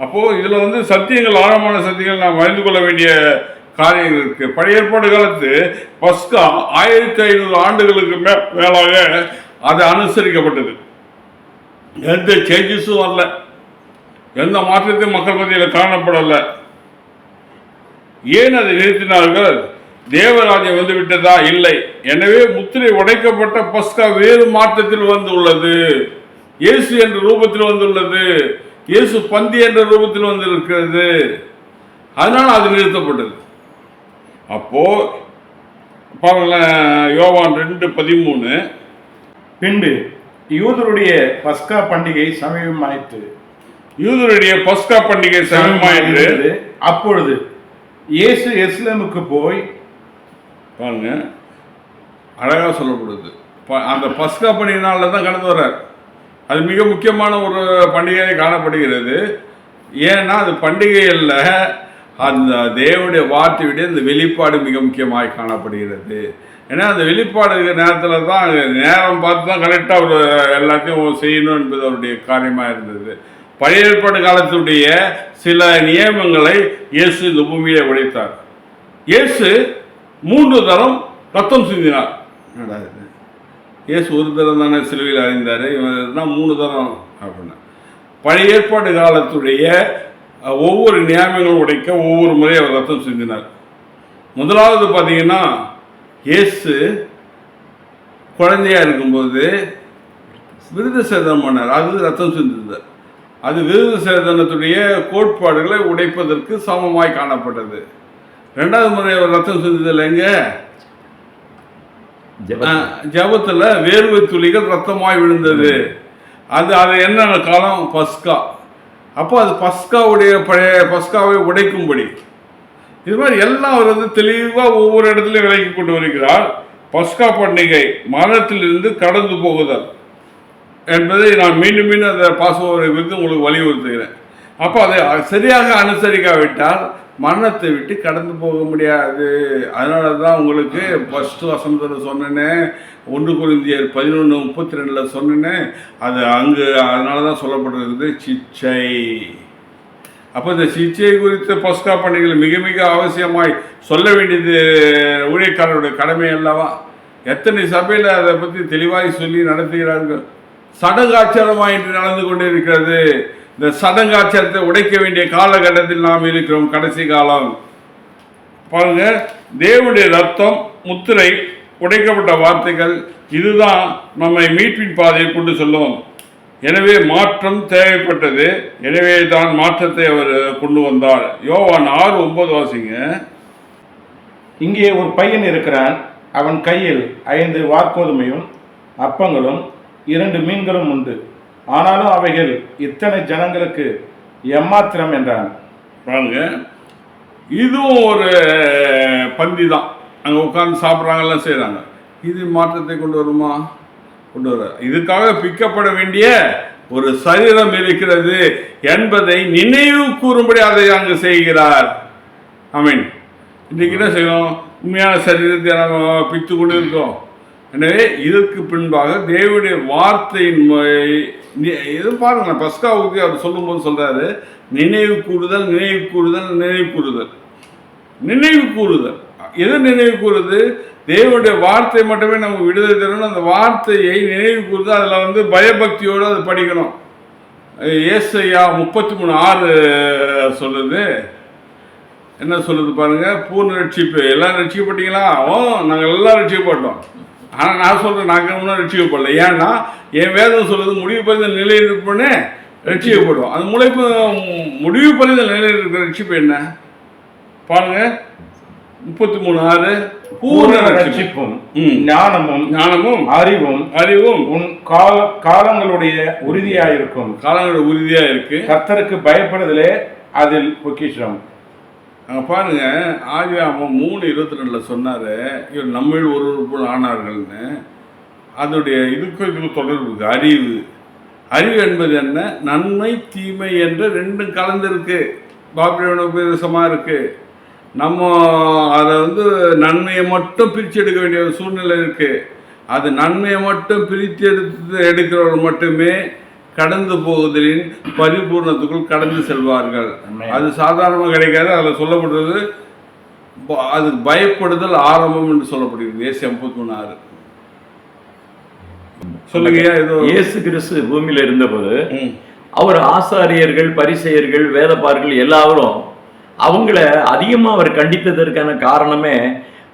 Speaker 1: அப்போது இதில் வந்து சத்தியங்கள், ஆழமான சத்தியங்கள் நாம் அறிந்து கொள்ள வேண்டிய காரியங்கள் இருக்குது. பழைய ஏற்பாடு காலத்து பஸ்கா 1500 ஆண்டுகளுக்கு மேலாக அது அனுசரிக்கப்பட்டது. எந்த சேஞ்சஸும் வரல. எந்த மாற்றத்தையும் மக்கள் மத்தியில் காணப்படலை. ஏன் அதை நிறுத்தினார்கள்? தேவராஜ்யம் வந்து விட்டதா? இல்லை. எனவே முத்திரை உடைக்கப்பட்ட பஸ்கா வேறு மாற்றத்தில் வந்துள்ளது. இயேசு என்ற ரூபத்தில் வந்துள்ளது. இயேசு பந்தி என்ற ரூபத்தில் வந்திருக்கிறது. அதனால் அது நிறுத்தப்பட்டது. அப்போ பாருங்களேன், யோவான் 2:13.
Speaker 2: பின்பு யூதருடைய பஸ்கா பண்டிகை சமீபமாயிற்று.
Speaker 1: யூதருடைய பஸ்கா பண்டிகை சமீபமாயிற்று.
Speaker 2: அப்பொழுது இயேசு எருசலேமுக்கு போய்,
Speaker 1: பாருங்க அழகா சொல்லப்படுது, அந்த பஸ்கா பண்டிகை நாளில் தான் கடந்து வர்றார். அது மிக முக்கியமான ஒரு பண்டிகையாக காணப்படுகிறது. ஏன்னா அது பண்டிகையில் அந்த தேவனுடைய வார்த்தையுடைய அந்த வெளிப்பாடு மிக முக்கியமாக காணப்படுகிறது. ஏன்னா அந்த வெளிப்பாடு நேரத்தில் தான் நேரம் பார்த்து தான் கரெக்டாக ஒரு எல்லாத்தையும் செய்யணும் என்பது அவருடைய காரியமாக இருந்தது. பழைய ஏற்பாடு காலத்துடைய சில நியமங்களை இயேசு இந்த பூமியை உடைத்தார். இயேசு 3 தரம் ரத்தம் சிந்தினார். இயேசு ஒரு தரம் தானே சிலுவையில் அறிந்தார், இவன் தான் 3 தரம் அப்படின்னா. பழைய ஏற்பாடு காலத்துடைய ஒவ்வொரு நியமங்களும் உடைக்க ஒவ்வொரு முறையும் அவர் ரத்தம் சிந்தினார். முதலாவது பார்த்தீங்கன்னா, இயேசு குழந்தையா இருக்கும்போது விருத சேதனம் பண்ணார். அது ரத்தம் சிந்தினார். அது விருத சேதனத்துடைய கோட்பாடுகளை உடைப்பதற்கு சமமாய் காணப்பட்டது. 2வது முறை அவர் ரத்தம் சிந்திதல் எங்க? ஜபத்தில் வேர்வை துளிகள் ரத்தமாய் விழுந்தது. அது என்ன காலம்? பஸ்கா. அப்போ அது பஸ்காவுடைய பழைய பஸ்காவை உடைக்கும்படி இது மாதிரி எல்லாம் அவர் வந்து தெளிவாக ஒவ்வொரு இடத்துலையும் விலக்கி கொண்டு வருகிறார். பஸ்கா பண்டிகை மரணத்திலிருந்து கடந்து போகுதல் என்பதை நான் மீண்டும் மீண்டும் அந்த பாஸ்ஓவரை குறித்து உங்களுக்கு வலியுறுத்துகிறேன். அப்போ அதை சரியாக அனுசரிக்காவிட்டால் மரணத்தை விட்டு கடந்து போக முடியாது. அதனால தான் உங்களுக்கு ஃபஸ்ட்டு வசனத்தில் சொன்னேன், 1 கொரிந்தியர் 11:32 சொன்னேன். அது அங்கு அதனால தான் சொல்லப்படுறது சிச்சை. அப்போ இந்த சிச்சை குறித்த பஸ்கா பண்டிகைகள் மிக மிக அவசியமாய் சொல்ல வேண்டியது ஊழியக்காரருடைய கடமை அல்லவா? எத்தனை சபையில் அதை பற்றி தெளிவாய் சொல்லி நடத்துகிறார்கள். சடங்காச்சாரமாக இன்று நடந்து கொண்டே இருக்கிறது. இந்த சடங்காச்சாரத்தை உடைக்க வேண்டிய காலகட்டத்தில் நாம் இருக்கிறோம். கடைசி காலம் பாருங்க, தேவனுடைய ரத்தம், முத்திரை, உடைக்கப்பட்ட வார்த்தைகள், இதுதான் நம்மை மீட்பின் பாதையை கொண்டு செல்லும். எனவே மாற்றம் தேவைப்பட்டது. எனவே தான் மாற்றத்தை அவர் கொண்டு வந்தார். யோவான் 6:9 வாசிங்க.
Speaker 2: இங்கே ஒரு பையன் இருக்கிறான், அவன் கையில் 5 வார்கோதுமையும் அப்பங்களும் 2 மீன்களும் உண்டு. ஆனாலும் அவைகள் இத்தனை ஜனங்களுக்கு எம்மாத்திரம் என்றான்.
Speaker 1: பாருங்க, இதுவும் ஒரு பந்தி தான். அங்கே உட்காந்து சாப்பிட்றாங்கலாம் செய்கிறாங்க. இது மாற்றத்தை கொண்டு வருமா? கொண்டு வர. இதுக்காக பிக்கப்பட வேண்டிய ஒரு சரீரம் இருக்கிறது என்பதை நினைவு கூறும்படி அதை அங்கு செய்கிறார். ஆமீன். இன்றைக்கு என்ன செய்யணும்? உண்மையான சரீரத்தை நம்ம பித்து கொண்டு இருக்கோம். எனவே இதற்கு பின்பாக தேவனுடைய வார்த்தையின் இது பாருங்க, பஸ்கா ஊற்றி அவர் சொல்லும்போது சொல்றாரு, நினைவு கூறுதல், நினைவு கூறுதல், நினைவு கூறுதல், நினைவு கூறுதல். எது நினைவு கூறுது? தேவனுடைய வார்த்தை மட்டுமே நமக்கு விடுதலை தரணும். அந்த வார்த்தையை நினைவு கூறுது. அதில் வந்து பயபக்தியோடு அதை படிக்கணும். ஏசாயா 33:6 சொல்லுது. என்ன சொல்லுது பாருங்க? பூர்ண ரட்சிப்பு. எல்லாம் ரட்சிக்கப்பட்டீங்களா? நாங்கள் எல்லாம் ரட்சிக்கப்பட்டோம். ஆனால் நான் சொல்கிறேன், நாங்கள் ஒன்றும் ரட்சிக்கப்படல. ஏன்னா என் வேதம் சொல்லுது, முடிவு பறிந்த நிலையில் இருப்போன்னே ரட்சிக்கப்படும். அந்த முடிவு பறிந்த நிலையில் இருக்கிற ரட்சிப்பு என்ன பாருங்க, 33:6. பூர்ண ரட்சிப்பும் ஞானமும் அறிவும் உன் காலங்களுடைய உறுதியாயிருக்கும். காலங்களுடைய உறுதியாக இருக்கு. கர்த்தருக்கு பயப்படுதலே அதில் பொக்கிஷம். அங்கே பாருங்க, ஆதியாகமம் 3:22 சொன்னார், இவர் நம்மில் ஒரு ஆனார்கள்னு. அதோடைய இதுக்கு தொடர்பு அறிவு. அறிவு என்பது என்ன? நன்மை தீமை என்று 2 கலந்துருக்கு. பாபிலோன் உபதேசமாக இருக்கு. நம்ம அதை வந்து நன்மையை மட்டும் பிரித்து எடுக்க வேண்டிய ஒரு சூழ்நிலை இருக்கு. அது நன்மையை மட்டும் பிரித்து எடுக்கிறவர் மட்டுமே கடந்து போகுதலின் பரிபூர்ணத்துக்குள் கடந்து செல்வார்கள். அது சாதாரணமாக கிடைக்காது. அதில் சொல்லப்படுறது அதுக்கு பயப்படுதல் ஆரம்பம் என்று சொல்லப்படுகிறது. ஏசாயா 33:6 சொல்லுங்க.
Speaker 3: இயேசு கிறிஸ்து பூமியில இருந்தபோது அவர் ஆசாரியர்கள், பரிசேயர்கள், வேதபாரர்கள் எல்லாரும் அவங்கள அதிகமாக அவர் கண்டித்ததற்கான காரணமே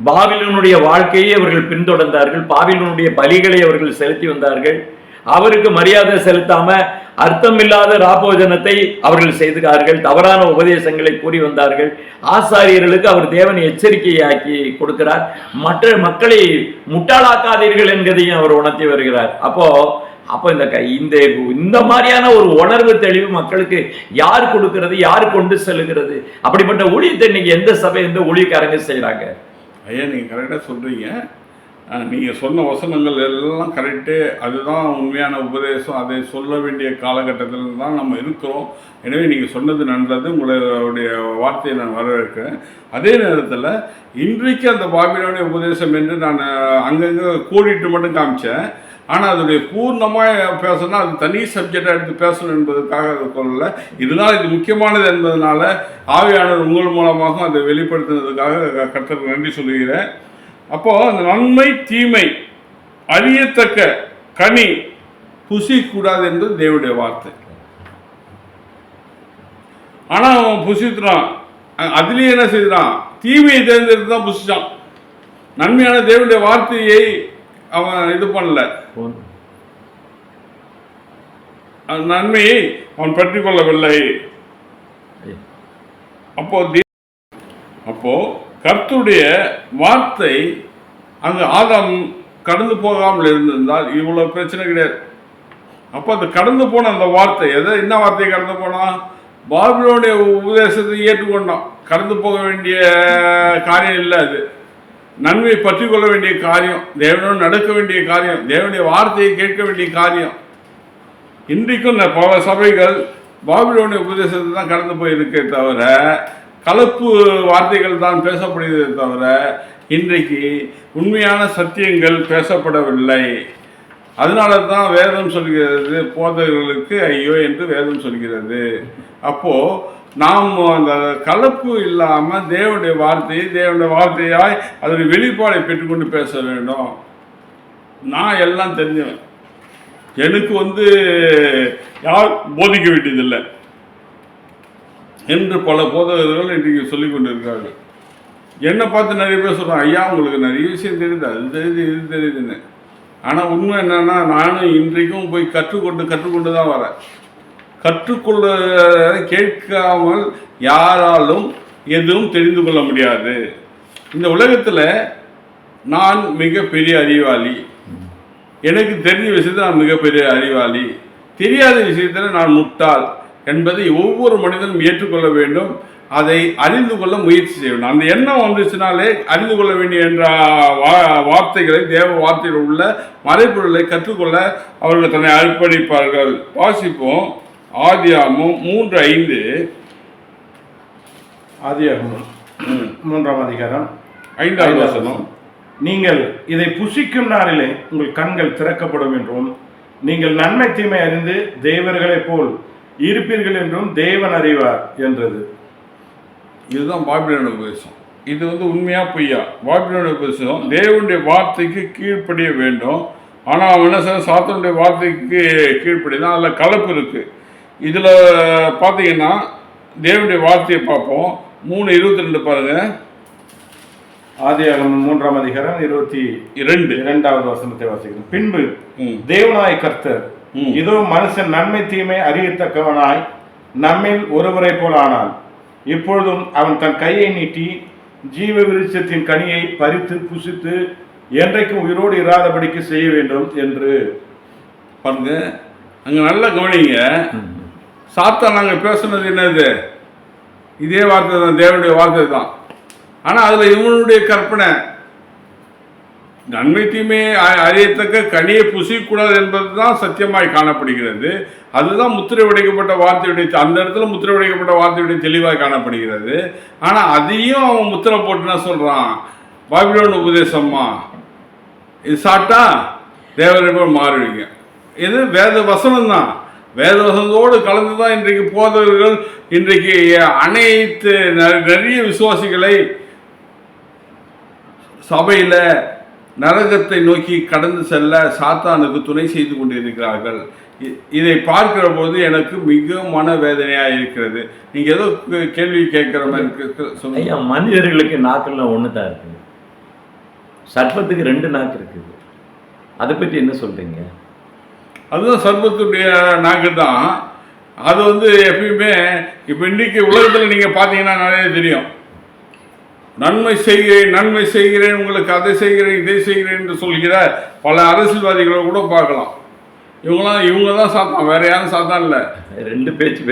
Speaker 3: பாபிலோனுடைய வாழ்க்கையை அவர்கள் பின்தொடர்ந்தார்கள், பாபிலோனுடைய பலிகளை அவர்கள் செலுத்தி வந்தார்கள், அவருக்கு மரியாதை செலுத்தாம அர்த்தமில்லாத ராபோஜனத்தை அவர்கள் செய்தார்கள், தவறான உபதேசங்களை கூறி வந்தார்கள். ஆசாரியர்களுக்கு அவர் தேவன் எச்சரிக்கையாக்கி கொடுக்கிறார், மற்ற மக்களை முட்டாளாக்காதீர்கள் என்கிறதையும் அவர் உணர்த்தி வருகிறார். அப்போ இந்த இந்த மாதிரியான ஒரு உணர்வு தெளிவு மக்களுக்கு யார் கொடுக்கிறது, யார் கொண்டு செல்லுகிறது? அப்படிப்பட்ட ஊழியத்தை இன்னைக்கு எந்த சபை, எந்த ஊழியக்காரங்க செய்யறாங்க?
Speaker 1: ஐயா, நீங்க கரெக்டா சொல்றீங்க. நீங்கள் சொன்ன வசனங்கள் எல்லாம் கரெக்டு. அதுதான் உண்மையான உபதேசம். அதை சொல்ல வேண்டிய காலகட்டத்தில் தான் நம்ம இருக்கிறோம். எனவே நீங்கள் சொன்னது நல்லது. உங்களுடைய வார்த்தையை நான் வரவேற்கிறேன். அதே நேரத்தில் இன்றைக்கு அந்த பாபிலோனிய உபதேசம் என்று நான் அங்கங்கே கூடிட்டு மட்டும் காமிச்சேன். ஆனால் அதோடைய பூர்ணமாக பேசணும்னா அது தனி சப்ஜெக்டாக எடுத்து பேசணும் என்பதற்காக அதை சொல்லலை. இதனால் இது முக்கியமானது என்பதனால ஆவியானவர் உங்கள் மூலமாக அதை வெளிப்படுத்தினதுக்காக கர்த்தருக்கு நன்றி சொல்லுகிறேன். அப்போ அந்த நன்மை தீமை அறியத்தக்க கனி புசிக்கூடாது என்பது தேவனுடைய வார்த்தை. ஆனால் அவன் புசித்துறான். அதுலேயே என்ன செய்தான்? தீமையை தேர்ந்தெடுத்து தான் புசிச்சான். நன்மையான தேவனுடைய வார்த்தையை அவன் இது பண்ணல, நன்மையை அவன் பற்றி கொள்ளவில்லை. அப்போ கர்த்தருடைய வார்த்தை அங்கு ஆதாம் கடந்து போகாமல் இருந்திருந்தால் இவ்வளோ பிரச்சனை கிடையாது. அப்போ அது கடந்து போன அந்த வார்த்தை என்ன வார்த்தையை கடந்து போனான்? பாபிலோனிய உபதேசத்தை ஏற்றுக்கொண்டான். கடந்து போக வேண்டிய காரியம் இல்லை. அது நன்மையை பற்றி கொள்ள வேண்டிய காரியம், தேவனோடு நடக்க வேண்டிய காரியம், தேவனுடைய வார்த்தையை கேட்க வேண்டிய காரியம். இன்றைக்கும் பல சபைகள் பாபிலோனிய உபதேசத்தை தான் கடந்து போயிருக்கே தவிர கலப்பு வார்த்தைகள் தான் பேசப்படுகிறதே தவிர இன்றைக்கு உண்மையான சத்தியங்கள் பேசப்படவில்லை. அதனால தான் வேதம் சொல்கிறது, போதகர்களுக்கு ஐயோ என்று வேதம் சொல்கிறது. அப்போது நாம் அந்த கலப்பு இல்லாமல் தேவனுடைய வார்த்தையாய் அதனுடைய வெளிப்பாடை பெற்றுக்கொண்டு பேச வேண்டும். நான் எல்லாம் தெரிஞ்சவன், எனக்கு யார் போதிக்க வேண்டியதில்லை என்று பல போதகர்கள் இன்றைக்கு சொல்லிக் கொண்டிருக்கிறார்கள். என்னை பார்த்து நிறைய பேர் சொல்கிறாங்க, ஐயா உங்களுக்கு நிறைய விஷயம் தெரியுது, அது தெரியுது, இது தெரியுதுன்னு. ஆனால் உண்மை என்னன்னா, நானும் இன்றைக்கும் போய் கற்றுக்கொண்டு தான் வரேன். கற்றுக்கொள்ள கேட்காமல் யாராலும் எதுவும் தெரிந்து கொள்ள முடியாது. இந்த உலகத்தில் நான் மிகப்பெரிய அறிவாளி, எனக்கு தெரிஞ்ச விஷயத்தில் நான் மிகப்பெரிய அறிவாளி, தெரியாத விஷயத்தில் நான் முட்டாள் என்பதை ஒவ்வொரு மனிதனும் ஏற்றுக்கொள்ள வேண்டும். அதை அறிந்து கொள்ள முயற்சி செய்ய வேண்டும். அந்த எண்ணம் வந்துச்சுனாலே அறிந்து கொள்ள வேண்டிய என்ற வார்த்தைகளை, தேவ வார்த்தையில் உள்ள மறைப்பொருளை கற்றுக்கொள்ள அவர்கள் தன்னை அர்ப்பணிப்பார்கள். வாசிப்போம். ஆதியாகமம் 3:5.
Speaker 4: ஆதியாகமம் 3ஆம் அதிகாரம்
Speaker 1: 5வது வசனம்.
Speaker 4: நீங்கள் இதை புசிக்கும் நாளிலே உங்கள் கண்கள் திறக்கப்படும் என்றும் நீங்கள் நன்மை தீமை அறிந்து தேவர்களைப் போல் இருப்பீர்கள் என்றும் தேவன் அறிவார் என்றது.
Speaker 1: இதுதான் பாபிலோனிய உபதேசம். இது உண்மையா பொய்யா? பாபிலோனிய உபதேசம் தேவனுடைய வார்த்தைக்கு கீழ்ப்படிய வேண்டும். ஆனால் அவன் என்ன செய்ய, சாத்தானுடைய வார்த்தைக்கு கீழ்ப்படிதான். அதில் கலப்பு இருக்குது. இதில் பார்த்தீங்கன்னா தேவனுடைய வார்த்தையை பார்ப்போம். 3:22 பாருங்க.
Speaker 4: ஆதியாகமம் 3ஆம் அதிகாரம் 22வது வசனத்தை வாசிக்கிறோம். பின்பு தேவனாய் கர்த்தர், இதோ மனுஷன் நன்மை தீமை அறியத்தக்கவனாய் நம்மில் ஒருவரை போல் ஆனான். இப்பொழுதும் அவன் தன் கையை நீட்டி ஜீவ விருட்சத்தின் கனியை பறித்து புசித்து என்றைக்கும் உயிரோடு இராதபடிக்கு செய்ய வேண்டும் என்று.
Speaker 1: பாருங்க, அங்கே நல்லா கவனிங்க. சாத்தான் நாங்கள் பேசுனது என்னது? இதே வார்த்தை தான், தேவனுடைய வார்த்தை தான். ஆனால் அதில் இவனுடைய கற்பனை, நன்மை தீமையை அறியத்தக்க கனியை புசிக்கூடாது என்பது தான் சத்தியமாய் காணப்படுகிறது. அதுதான் முத்திரை உடைக்கப்பட்ட வார்த்தையுடைய, அந்த இடத்துல முத்திரை உடைக்கப்பட்ட வார்த்தையுடைய தெளிவாக காணப்படுகிறது. ஆனால் அதையும் அவன் முத்திரை போட்டுன்னா சொல்கிறான், பாபிலோன் உபதேசம்மா, இது சாப்பிட்டா தேவரை போல் மாறுவீங்க. இது வேத வசனம் தான். வேத வசனத்தோடு கலந்து தான் இன்றைக்கு போதவர்கள், இன்றைக்கு அனைத்து நிறைய விசுவாசிகளை சபையில் நரகத்தை நோக்கி கடந்து செல்ல சாத்தானுக்கு துணை செய்து கொண்டிருக்கிறார்கள். இதை பார்க்கிற போது எனக்கு மிக மனவேதனையாக இருக்கிறது. நீங்கள் ஏதோ கேள்வி கேட்குற மாதிரி சொல்லுங்க.
Speaker 3: ஐயா, மனிதர்களுக்கு நாக்கெல்லாம் ஒன்று தான் இருக்குது, சர்ப்பத்துக்கு 2 நாக்கு இருக்குது. அதை பற்றி என்ன சொல்கிறீங்க?
Speaker 1: அதுதான் சர்ப்பத்துடைய நாக்கு தான். அது எப்பயுமே இப்போ இன்றைக்கி உலகத்தில் நீங்கள் பார்த்தீங்கன்னா நிறைய தெரியும். நன்மை செய்கிறேன் உங்களுக்கு அதை செய்கிறேன் இதை செய்கிறேன் என்று சொல்கிற பல அரசியல்வாதிகளை கூட பார்க்கலாம். இவங்க தான் சாத்தான், வேற யாரும் சாத்தான் இல்லை.
Speaker 3: 2 பேச்சு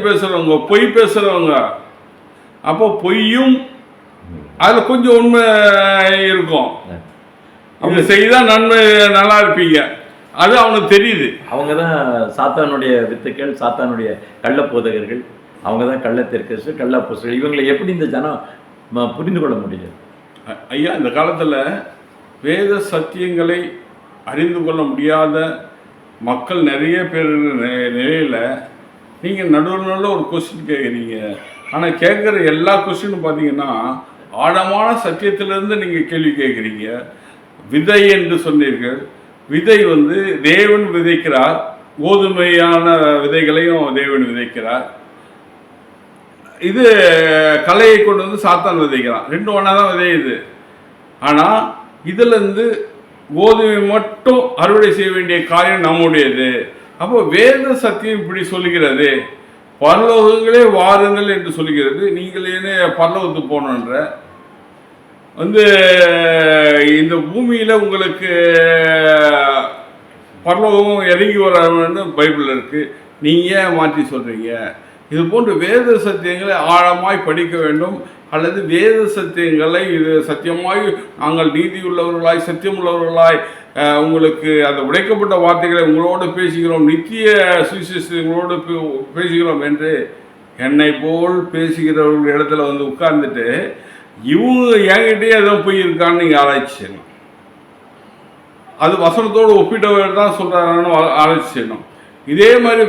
Speaker 1: பேசுகிறவங்க, பொய் பேசுகிறவங்க. அப்போ பொய்யும் அதில் கொஞ்சம் உண்மை இருக்கும். அவங்க செய்தால் நன்மை நல்லா இருப்பீங்க, அது அவனுக்கு தெரியுது.
Speaker 3: அவங்க தான் சாத்தானுடைய வித்துக்கள், சாத்தானுடைய கள்ளப்போதகர்கள், அவங்க தான் கள்ளத்திற்கு கள்ளப்போசர்கள். இவங்களை எப்படி இந்த ஜனம் புரிந்து கொள்ள முடியும்?
Speaker 1: ஐயா, இந்த காலத்தில் வேத சத்தியங்களை அறிந்து கொள்ள முடியாத மக்கள் நிறைய பேர் நிலையில் நீங்கள் நடுவில் ஒரு கொஸ்டின் கேட்குறீங்க. ஆனால் கேட்குற எல்லா கொஸ்டினும் பார்த்தீங்கன்னா ஆழமான சத்தியத்திலிருந்து நீங்கள் கேள்வி கேட்குறீங்க. விதை என்று சொன்னீர்கள். விதை தேவன் விதைக்கிறார், கோதுமையான விதைகளையும் தேவன் விதைக்கிறார். இது கலையை கொண்டு சாத்தான் விதைக்கிறான். 2 ஒன்றா தான் விதையுது. ஆனால் இதிலிருந்து கோதுமை மட்டும் அறுவடை செய்ய வேண்டிய காரியம் நம்முடையது. அப்போ வேத சத்தியம் இப்படி சொல்லுகிறது, பரலோகங்களே வாருங்கள் என்று சொல்லுகிறது. நீங்கள் என்ன பரலோகத்துக்கு போகணுன்ற இந்த பூமியில் உங்களுக்கு பரலோகம் இறங்கி வரணும்னு பைபிளில் இருக்குது. நீங்கள் ஏன் மாற்றி சொல்கிறீங்க? இது போன்ற வேத சத்தியங்களை ஆழமாய் படிக்க வேண்டும். அல்லது வேத சத்தியங்களை இது சத்தியமாய் நாங்கள் நீதி உள்ளவர்களாய் சத்தியம் உள்ளவர்களாய் உங்களுக்கு அந்த உடைக்கப்பட்ட வார்த்தைகளை உங்களோடு பேசுகிறோம், நித்திய சுவிசேஷங்களோடு பேசுகிறோம் என்று என்னை போல் பேசுகிறவர்கள் இடத்துல உட்கார்ந்துட்டு இவங்க என்கிட்டயே ஏதோ போயிருக்கான்னு நீங்கள் ஆராய்ச்சி செய்யணும். அது வசனத்தோடு ஒப்பிட்டவர் தான் சொல்கிறாருன்னு ஆராய்ச்சி செய்யணும். இதே மாதிரி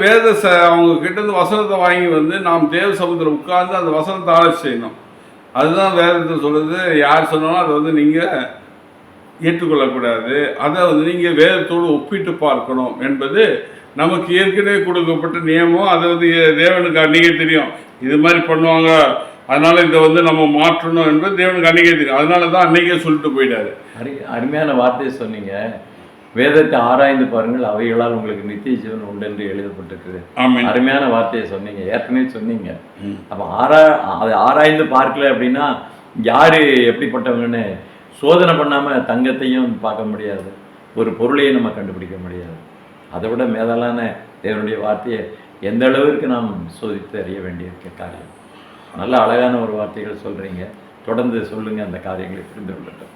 Speaker 1: அவங்க கிட்டேருந்து வசனத்தை வாங்கி நாம் தேவ சமுத்திரம் உட்கார்ந்து அந்த வசனத்தை ஆராய்ச்சி செய்யணும். அதுதான் வேதத்தை சொல்கிறது. யார் சொன்னாலும் அதை நீங்கள் ஏற்றுக்கொள்ளக்கூடாது. அதை நீங்கள் வேதத்தோடு ஒப்பிட்டு பார்க்கணும் என்பது நமக்கு ஏற்கனவே கொடுக்கப்பட்ட நியமம். அதை தேவனுக்கு அன்றைக்கே தெரியும், இது மாதிரி பண்ணுவாங்க, அதனால் இதை நம்ம மாற்றணும் என்பது தேவனுக்கு அன்றைக்கே தெரியும். அதனால தான் அன்றைக்கே சொல்லிட்டு போயிட்டாரு.
Speaker 3: அருமையான வார்த்தையை சொன்னீங்க. வேதத்தை ஆராய்ந்து பாருங்கள், அவைகளால் உங்களுக்கு நித்திய ஜீவன் உண்டு என்று எழுதப்பட்டிருக்குது. அருமையான வார்த்தையை சொன்னீங்க, ஏற்கனவே சொன்னீங்க. அப்போ அதை ஆராய்ந்து பார்க்கல அப்படின்னா யார் எப்படிப்பட்டவங்கன்னு சோதனை பண்ணாமல் தங்கத்தையும் பார்க்க முடியாது, ஒரு பொருளையும் நம்ம கண்டுபிடிக்க முடியாது. அதை விட மேலான தேவனுடைய வார்த்தையை எந்த அளவிற்கு நாம் சோதித்து அறிய வேண்டியிருக்க காரியம். நல்ல அழகான ஒரு வார்த்தைகள் சொல்கிறீங்க, தொடர்ந்து சொல்லுங்கள், அந்த காரியங்களை புரிந்து கொள்ளட்டும்.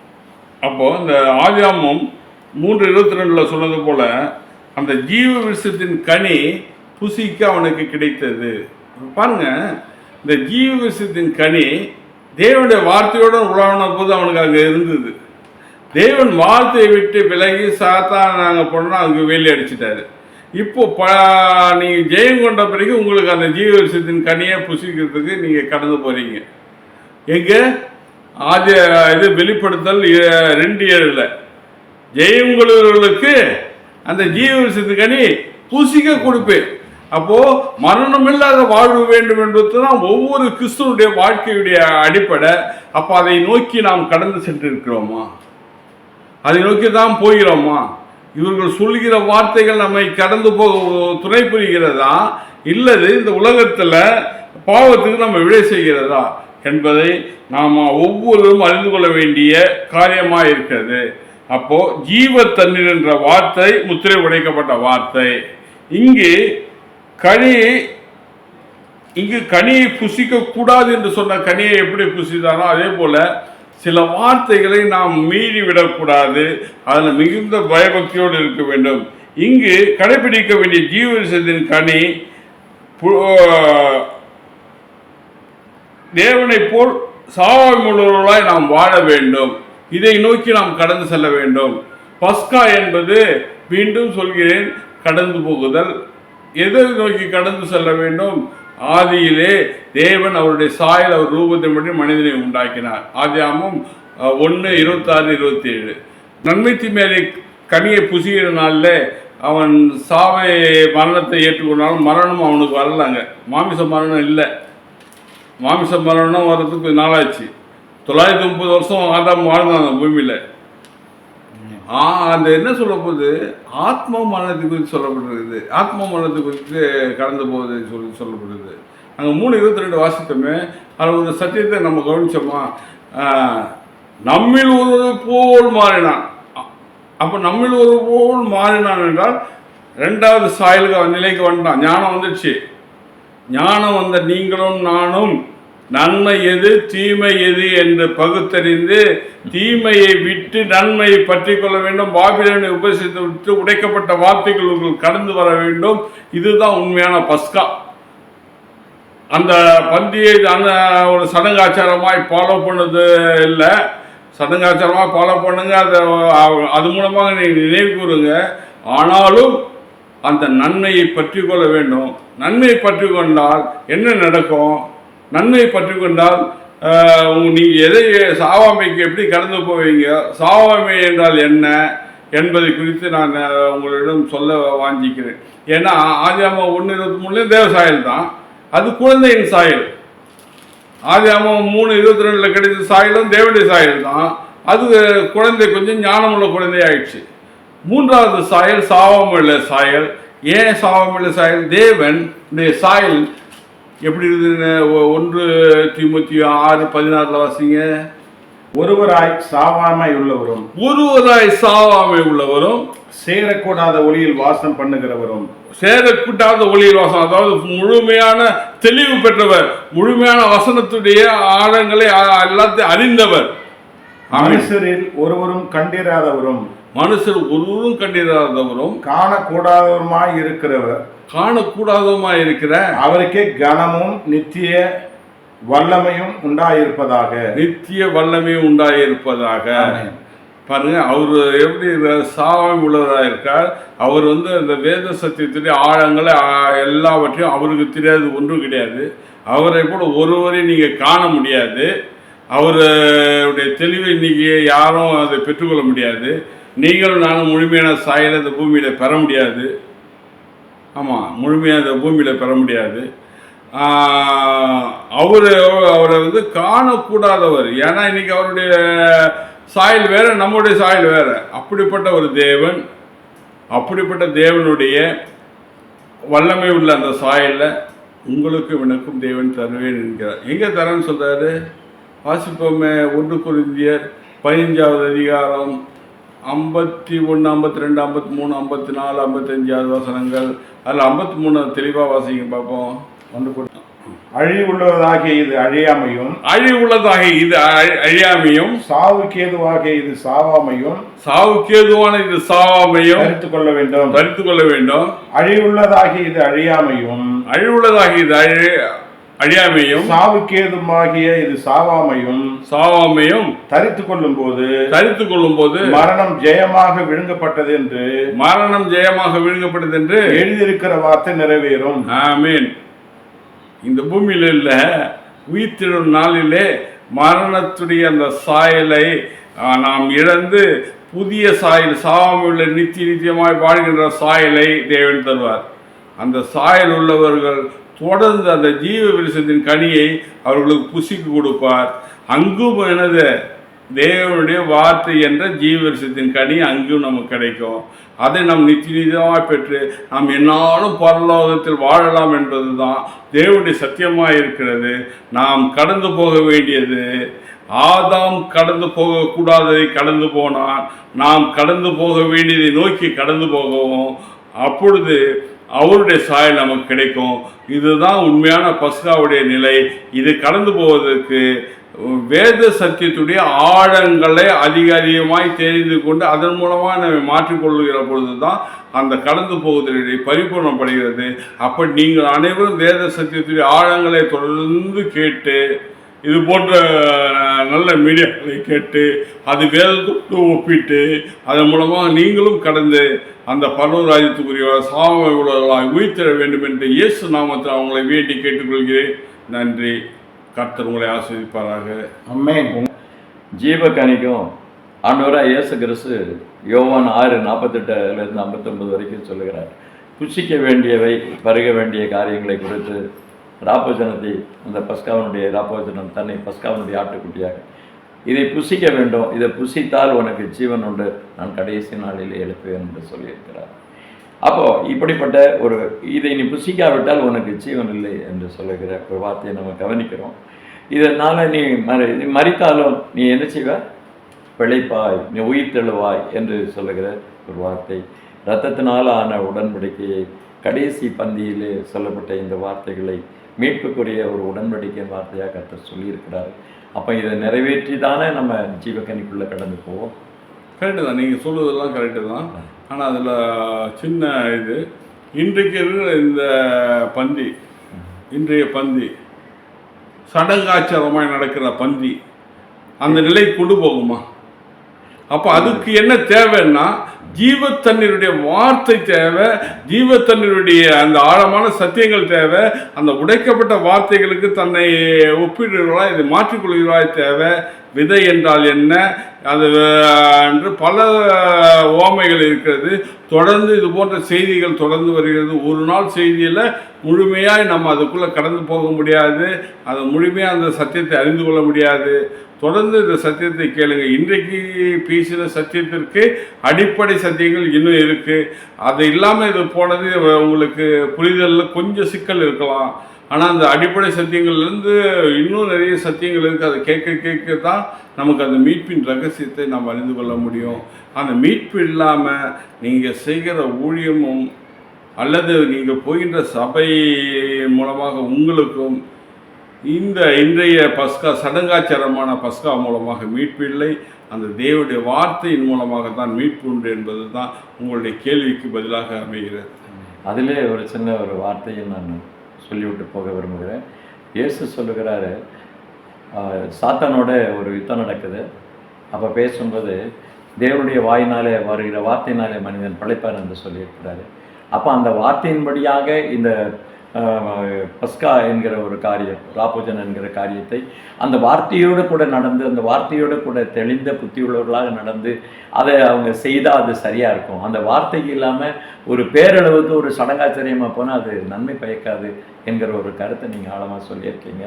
Speaker 1: அப்போது இந்த ஆதியாகமம் 3:22 சொன்னது போல அந்த ஜீவ விருட்சத்தின் கனி புசிக்க அவனுக்கு கிடைத்தது. பாருங்க, இந்த ஜீவ விருட்சத்தின் கனி தேவனுடைய வார்த்தையோடு உலாவின போது அவனுக்கு அங்கே இருந்தது. தேவன் வார்த்தையை விட்டு விலகி சாத்தான் நாங்கள் போனோம்னா அங்கே வேலி அடிச்சிட்டாரு. இப்போ நீங்கள் ஜெயம் கொண்ட பிறகு உங்களுக்கு அந்த ஜீவ விருட்சத்தின் கனியை புசிக்கிறதுக்கு நீங்கள் கடந்து போகிறீங்க. எங்கே இது வெளிப்படுத்தல் 2:7 ஜெயம் கொள்ளுவர்களுக்கு அந்த ஜீவ விருட்சத்தின் கனி புசிக்க கொடுப்பேன். அப்போது மரணமில்லாத வாழ்வு வேண்டும் என்பது தான் ஒவ்வொரு கிறிஸ்துவனுடைய வாழ்க்கையுடைய அடிப்படை. அப்போ அதை நோக்கி நாம் கடந்து சென்றிருக்கிறோமா? அதை நோக்கி தான் போகிறோமா? இவர்கள் சொல்கிற வார்த்தைகள் நம்மை கடந்து போக துணை புரிகிறதா, இல்லது இந்த உலகத்தில் பாவத்துக்கு நம்ம விடை செய்கிறதா என்பதை நாம் ஒவ்வொருவரும் அறிந்து கொள்ள வேண்டிய காரியமாக இருக்கிறது. அப்போ ஜீவ தண்ணீர் என்ற வார்த்தை முத்திரை உடைக்கப்பட்ட வார்த்தை. இங்கு கனியை புசிக்க கூடாது என்று சொன்ன கனியை எப்படி புசித்தானோ அதே போல சில வார்த்தைகளை நாம் மீறி விடக்கூடாது. அதில் மிகுந்த பயபக்தியோடு இருக்க வேண்டும். இங்கு கடைபிடிக்க வேண்டிய ஜீவ விருட்சத்தின் கனி தேவனை போல் சாவாமையுள்ளவர்களாய் நாம் வாழ வேண்டும். இதை நோக்கி நாம் கடந்து செல்ல வேண்டும். பஸ்கா என்பது, மீண்டும் சொல்கிறேன், கடந்து போகுதல். எதை நோக்கி கடந்து செல்ல வேண்டும்? ஆதியிலே தேவன் அவருடைய சாயல் அவர் ரூபத்தை பற்றி மனிதனை உண்டாக்கினார். ஆதியாகமம் 1:26-27. நன்மை தீமையை கனியை புசிக்கிற நாளில் அவன் சாவை மரணத்தை ஏற்றுக்கொண்டாலும் மரணம் அவனுக்கு வரலாங்க. மாமிச மரணம் இல்லை. மாமிச மரணம் வர்றதுக்கு நாளாச்சு. 930 வருஷம் ஆதாம் வாழ்ந்தான் அந்த பூமியில். அந்த என்ன சொல்ல போகுது, ஆத்ம மரணத்தை குறித்து சொல்லப்படுறது, ஆத்ம மரணத்தை குறித்து கடந்து போகுது சொல்லப்படுது. நாங்கள் 3:22 வாசித்தோமே, அதில் ஒரு சத்தியத்தை நம்ம கவனித்தோமா, நம்மில் ஒரு போல் மாறினான். அப்போ நம்மில் ஒரு போல் மாறினான் என்றால் 2வது சாயலுக்கு நிலைக்கு வந்துட்டான். ஞானம் வந்துடுச்சு. ஞானம் வந்த நீங்களும் நானும் நன்மை எது தீமை எது என்று பகுத்தறிந்து தீமையை விட்டு நன்மையை பற்றி கொள்ள வேண்டும். பாபிலோனை உபதேசித்து விட்டு உடைக்கப்பட்ட வார்த்தைகளுக்குள் கடந்து வர வேண்டும். இதுதான் உண்மையான பஸ்கா. அந்த பந்தியை அந்த ஒரு சடங்காச்சாரமாய் ஃபாலோ பண்ணது இல்லை. சடங்காச்சாரமாக ஃபாலோ பண்ணுங்க, அது மூலமாக நீங்கள் நினைவு கூறுங்க. ஆனாலும் அந்த நன்மையை பற்றி கொள்ள வேண்டும். நன்மையை பற்றி கொண்டால் என்ன நடக்கும்? நன்மையை பற்றி கொண்டால் நீங்கள் எதை சாவாமைக்கு எப்படி கடந்து போவீங்க, சாவாமை என்றால் என்ன என்பதை குறித்து நான் உங்களிடம் சொல்ல வாஞ்சிக்கிறேன். ஏன்னா ஆதியாகமம் 1:23 தேவ சாயல் தான், அது குழந்தையின் சாயல். ஆதியாகமம் 3:22 கிடைத்த சாயலும் தேவனுடைய சாயல் தான், அது குழந்தை கொஞ்சம் ஞானமுள்ள குழந்தை ஆயிடுச்சு. 3வது சாயல் சாவாமுள்ள சாயல். ஏன் சாவாமுள்ள சாயல்? தேவனுடைய சாயல் எப்படி இருக்குதுன்னு 1 தீமோத்தேயு 6:16 வாசிங்க.
Speaker 4: ஒருவராய் சாவாமை உள்ளவரும்,
Speaker 1: ஒருவராய் சாவாமை உள்ளவரும்,
Speaker 4: சேரக்கூடாத ஒளியில் வாசம் பண்ணுகிறவரும்.
Speaker 1: சேரக்கூடாத ஒளியில் வாசம், அதாவது முழுமையான தெளிவு பெற்றவர், முழுமையான வசனத்துடைய ஆழங்களை எல்லாத்தையும் அறிந்தவர்.
Speaker 4: மனுஷரில் ஒருவரும் கண்டிராதவரும்,
Speaker 1: மனுஷர் ஒருவரும் கண்டிராதவரும்,
Speaker 4: காணக்கூடாதவருமாய் இருக்கிறவர்,
Speaker 1: காணக்கூடாதவருமாய் இருக்கிற
Speaker 4: அவருக்கே கனமும் நித்திய வல்லமையும் உண்டாயிருப்பதாக,
Speaker 1: நித்திய வல்லமையும் உண்டாயிருப்பதாக. பாருங்க, அவர் எப்படி சாவாமை உள்ளவராக இருக்கார். அவர் அந்த வேத சத்தியத்துடைய ஆழங்களை எல்லாவற்றையும் அவருக்கு தெரியாது, ஒன்றும் கிடையாது. அவரை போல ஒருவரையும் நீங்கள் காண முடியாது. அவருடைய தெளிவை இன்னைக்கு யாரும் அதை பெற்றுக்கொள்ள முடியாது. நீங்களும் நானும் முழுமையான சாயலை இந்த பூமியில் பெற முடியாது. ஆமாம், முழுமையாக இந்த பூமியில் பெற முடியாது. அவரை காணக்கூடாதவர். ஏன்னா இன்னைக்கு அவருடைய சாயல் வேற, நம்முடைய சாயல் வேற. அப்படிப்பட்ட ஒரு தேவன், அப்படிப்பட்ட தேவனுடைய வல்லமை உள்ள அந்த சாயலில் உங்களுக்கு எனக்கும் தேவன் தருவேன் என்கிறார். எங்கே தரேன்னு சொல்கிறாரு? வாசிப்போமே. 1 கொரிந்தியர் 15வது அதிகாரம் 51, 52, 53, 54, 55 வசனங்கள். அதில் 53 தெளிவாக வாசிங்க பார்ப்போம்.
Speaker 4: அழிவுள்ளதாகிய இது அழியாமையும்,
Speaker 1: அழிவுள்ளதாகிய இது அழியாமையும்,
Speaker 4: சாவுக்கேதுவாகிய இது சாவாமையும்,
Speaker 1: சாவுக்கேதுவான இது சாவாமையும்
Speaker 4: தரித்துக் கொள்ள வேண்டும்,
Speaker 1: தரித்துக் கொள்ள வேண்டும்.
Speaker 4: அழிவுள்ளதாகிய இது அழியாமையும்,
Speaker 1: அழிவுள்ளதாகிய இது அழியாமையும்,
Speaker 4: சாவுக்கேதுமாகிய இது சாவாமையும்,
Speaker 1: சாவாமையும்
Speaker 4: தரித்துக் கொள்ளும் போது
Speaker 1: மரணம்
Speaker 4: ஜெயமாக விழுங்கப்பட்டது என்று,
Speaker 1: மரணம் ஜெயமாக விழுங்கப்பட்டது என்று
Speaker 4: எழுதியிருக்கிற வார்த்தை நிறைவேறும்.
Speaker 1: ஆமீன். இந்த பூமியில் இல்லை, உயிர்த்தெழும் நாளிலே மரணத்துடைய அந்த சாயலை நாம் இழந்து புதிய சாயல், சாவாமையுள்ள நித்தியமாய் வாழ்கின்ற சாயலை தேவன் தருவார். அந்த சாயல் உள்ளவர்கள் தொடர்ந்து அந்த ஜீவ விருஷத்தின் கனியை அவர்களுக்கு புசிக்கு கொடுப்பார். அங்கும் எனது தேவனுடைய வார்த்தை என்ற ஜீவ விருஷத்தின் கனி அங்கும் நமக்கு கிடைக்கும். அதை நாம் நித்தியமாக பெற்று நாம் என்னாலும் பரலோகத்தில் வாழலாம் என்பது தான் தேவனுடைய சத்தியமாக இருக்கிறது. நாம் கடந்து போக வேண்டியது, ஆதாம் கடந்து போகக்கூடாததை கடந்து போனான். நாம் கடந்து போக வேண்டியதை நோக்கி கடந்து போகவும், அப்பொழுது அவருடைய சாயல் நமக்கு கிடைக்கும். இதுதான் உண்மையான பஸ்காவுடைய நிலை. இது கடந்து போவதற்கு வேத சத்தியத்துடைய ஆழங்களை அதிகமாய் தெரிந்து கொண்டு அதன் மூலமாக நம்ம மாற்றிக்கொள்ளுகிற பொழுது தான் அந்த கடந்து போவதனுடைய பரிபூர்ணப்படுகிறது. அப்படி நீங்கள் அனைவரும் வேத சத்தியத்துடைய ஆழங்களை தொடர்ந்து கேட்டு, இது போன்ற நல்ல மீடியாக்களை கேட்டு அது வேதத்தோடு ஒப்பிட்டு அதன் மூலமாக நீங்களும் கடந்து அந்த பரலோகராஜ்யத்துக்குரிய சாவாமை உள்ளவர்களாக உயிர்த்தெழ வேண்டும் என்று இயேசு நாமத்தில் அவங்களை வேண்டி கேட்டுக்கொள்கிறேன். நன்றி. கர்த்தர் உங்களை ஆசீர்வதிப்பாராக.
Speaker 4: ஆமென்.
Speaker 3: ஜீவக்கனிக்கும் ஆண்டவராக இயேசு கிறிஸ்து யோவான் 6:48 59 வரைக்கும் சொல்லுகிறார். புசிக்க வேண்டியவை பருக வேண்டிய காரியங்களை குறித்து ராப்போஜனத்தை, அந்த பஸ்காவனுடைய ராப்போஜனம் தன்னை பஸ்காவனுடைய ஆட்டுக்குட்டியாக இதை புசிக்க வேண்டும், இதை புசித்தால் உனக்கு ஜீவன் உண்டு, நான் கடைசி நாளில் எழுப்புவேன் என்று சொல்லியிருக்கிறார். அப்போது இப்படிப்பட்ட ஒரு இதை நீ புசிக்காவிட்டால் உனக்கு ஜீவன் இல்லை என்று சொல்லுகிற ஒரு வார்த்தையை நம்ம கவனிக்கிறோம். இதனால் நீ மரித்தாலும் நீ என்ன செய்வ? பிழைப்பாய், நீ உயிர் தெழுவாய் என்று சொல்லுகிற ஒரு வார்த்தை. இரத்தத்தினால் ஆன உடன்படிக்கையை கடைசி பந்தியிலே சொல்லப்பட்ட இந்த வார்த்தைகளை மீட்புக்குரிய ஒரு உடன்படிக்கை வார்த்தையாக கர்த்தர் சொல்லியிருக்கிறார். அப்போ இதை நிறைவேற்றி தானே நம்ம ஜீவக்கனிக்குள்ளே கடந்து போவோம்.
Speaker 1: கரெக்டு தான், நீங்கள் சொல்வதெல்லாம் கரெக்டு தான். ஆனால் அதில் சின்ன இது, இன்றைக்கு இருக்கிற இந்த பந்தி, இன்றைய பந்தி சடங்காச்சாரமாக நடக்கிற பந்தி அந்த நிலைக்கு கொண்டு போகுமா? அப்போ அதுக்கு என்ன தேவைன்னா ஜீவத்தண்ணீருடைய வார்த்தை தேவை, ஜீவத்தண்ணீருடைய அந்த ஆழமான சத்தியங்கள் தேவை. அந்த உடைக்கப்பட்ட வார்த்தைகளுக்கு தன்னை ஒப்பிடுகிறாய், இதை மாற்றிக்கொள்கிறாய் தேவை. விதை என்றால் என்ன, அது என்று பல ஓமைகள் இருக்கிறது. தொடர்ந்து இது போன்ற செய்திகள் தொடர்ந்து வருகிறது. ஒரு நாள் செய்தியில் முழுமையாக நம்ம அதுக்குள்ளே கடந்து போக முடியாது, அதை முழுமையாக அந்த சத்தியத்தை அறிந்து கொள்ள முடியாது. தொடர்ந்து இந்த சத்தியத்தை கேளுங்க. இன்றைக்கு பேசின சத்தியத்திற்கு அடிப்படை சத்தியங்கள் இன்னும் இருக்குது. அது இல்லாமல் இது போனது உங்களுக்கு புரிதலில் கொஞ்சம் சிக்கல் இருக்கலாம். ஆனால் அந்த அடிப்படை சத்தியங்கள்லேருந்து இன்னும் நிறைய சத்தியங்கள் இருக்குது. அதை கேட்க தான் நமக்கு அந்த மீட்பின் ரகசியத்தை நாம் அறிந்து கொள்ள முடியும். அந்த மீட்பு இல்லாமல் நீங்கள் செய்கிற ஊழியமும் அல்லது நீங்கள் போகின்ற சபை மூலமாக உங்களுக்கும் இன்றைய பஸ்கா சடங்காச்சாரமான பஸ்கா மூலமாக மீட்பு இல்லை. அந்த தேவனுடைய வார்த்தையின் மூலமாக தான் மீட்பு உண்டு என்பது தான் உங்களுடைய கேள்விக்கு பதிலாக அமைகிறது.
Speaker 3: அதிலே ஒரு சின்ன ஒரு வார்த்தையை நான் சொல்லிவிட்டு போக விரும்புகிறேன். இயேசு சொல்லுகிறாரு, சாத்தானோட ஒரு யுத்தம் நடக்குது. அப்போ பேசும்போது தேவனுடைய வாயினாலே வருகிற வார்த்தையினாலே மனிதன் பிழைப்பார் என்று சொல்லியிருக்கிறாரு. அப்போ அந்த வார்த்தையின்படியாக இந்த பஸ்கா என்கிற ஒரு காரியம், ராப்போஜன் என்கிற காரியத்தை அந்த வார்த்தையோடு கூட நடந்து, அந்த வார்த்தையோடு கூட தெளிந்த புத்தியுள்ளவர்களாக நடந்து அதை அவங்க செய்தால் அது சரியாக இருக்கும். அந்த வார்த்தைக்கு இல்லாமல் ஒரு பேரளவுக்கு ஒரு சடங்காச்சரியமாக போனால் அது நன்மை பயக்காது என்கிற ஒரு கருத்தை நீங்கள் ஆழமாக சொல்லியிருக்கீங்க.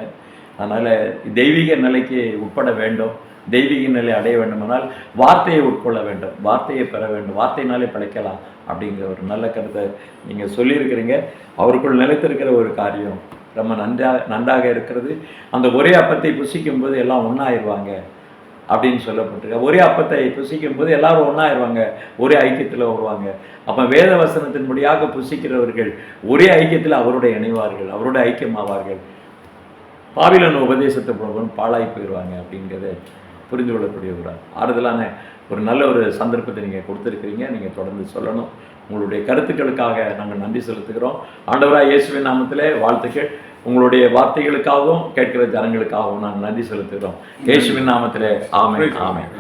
Speaker 3: அதனால் தெய்வீக நிலைக்கு உட்பட வேண்டும், தெய்வீக நிலை அடைய வேண்டுமானால் வார்த்தையை உட்கொள்ள வேண்டும், வார்த்தையை பெற வேண்டும், வார்த்தையினாலே பிழைக்கலாம் அப்படிங்கிற ஒரு நல்ல கருத்தை நீங்கள் சொல்லியிருக்கிறீங்க. அவருக்குள் நிலைத்திருக்கிற ஒரு காரியம் ரொம்ப நன்றாக இருக்கிறது. அந்த ஒரே அப்பத்தை புசிக்கும்போது எல்லாம் ஒன்றாயிருவாங்க அப்படின்னு சொல்லப்பட்டிருக்கு. ஒரே அப்பத்தை புசிக்கும்போது எல்லாரும் ஒன்றாயிருவாங்க, ஒரே ஐக்கியத்தில் வருவாங்க. அப்போ வேத வசனத்தின்படியாக புசிக்கிறவர்கள் ஒரே ஐக்கியத்தில் அவருடைய இணைவார்கள், அவருடைய ஐக்கியமாவார்கள். பாபிலோன் உபதேசத்தை போகிறவங்க பாழாய் போயிடுவாங்க அப்படிங்கிறத புரிந்து கொள்ளக்கூடிய ஒரு ஆறுதலான ஒரு நல்ல ஒரு சந்தர்ப்பத்தை நீங்கள் கொடுத்துருக்கிறீங்க. நீங்கள் தொடர்ந்து சொல்லணும். உங்களுடைய கருத்துக்களுக்காக நாங்கள் நன்றி செலுத்துகிறோம். ஆண்டவராக இயேசுவின் நாமத்திலே வாழ்த்துக்கள். உங்களுடைய வார்த்தைகளுக்காகவும் கேட்கிற ஜனங்களுக்காகவும் நாங்கள் நன்றி செலுத்துகிறோம். இயேசுவின் நாமத்திலே ஆமென், ஆமென்.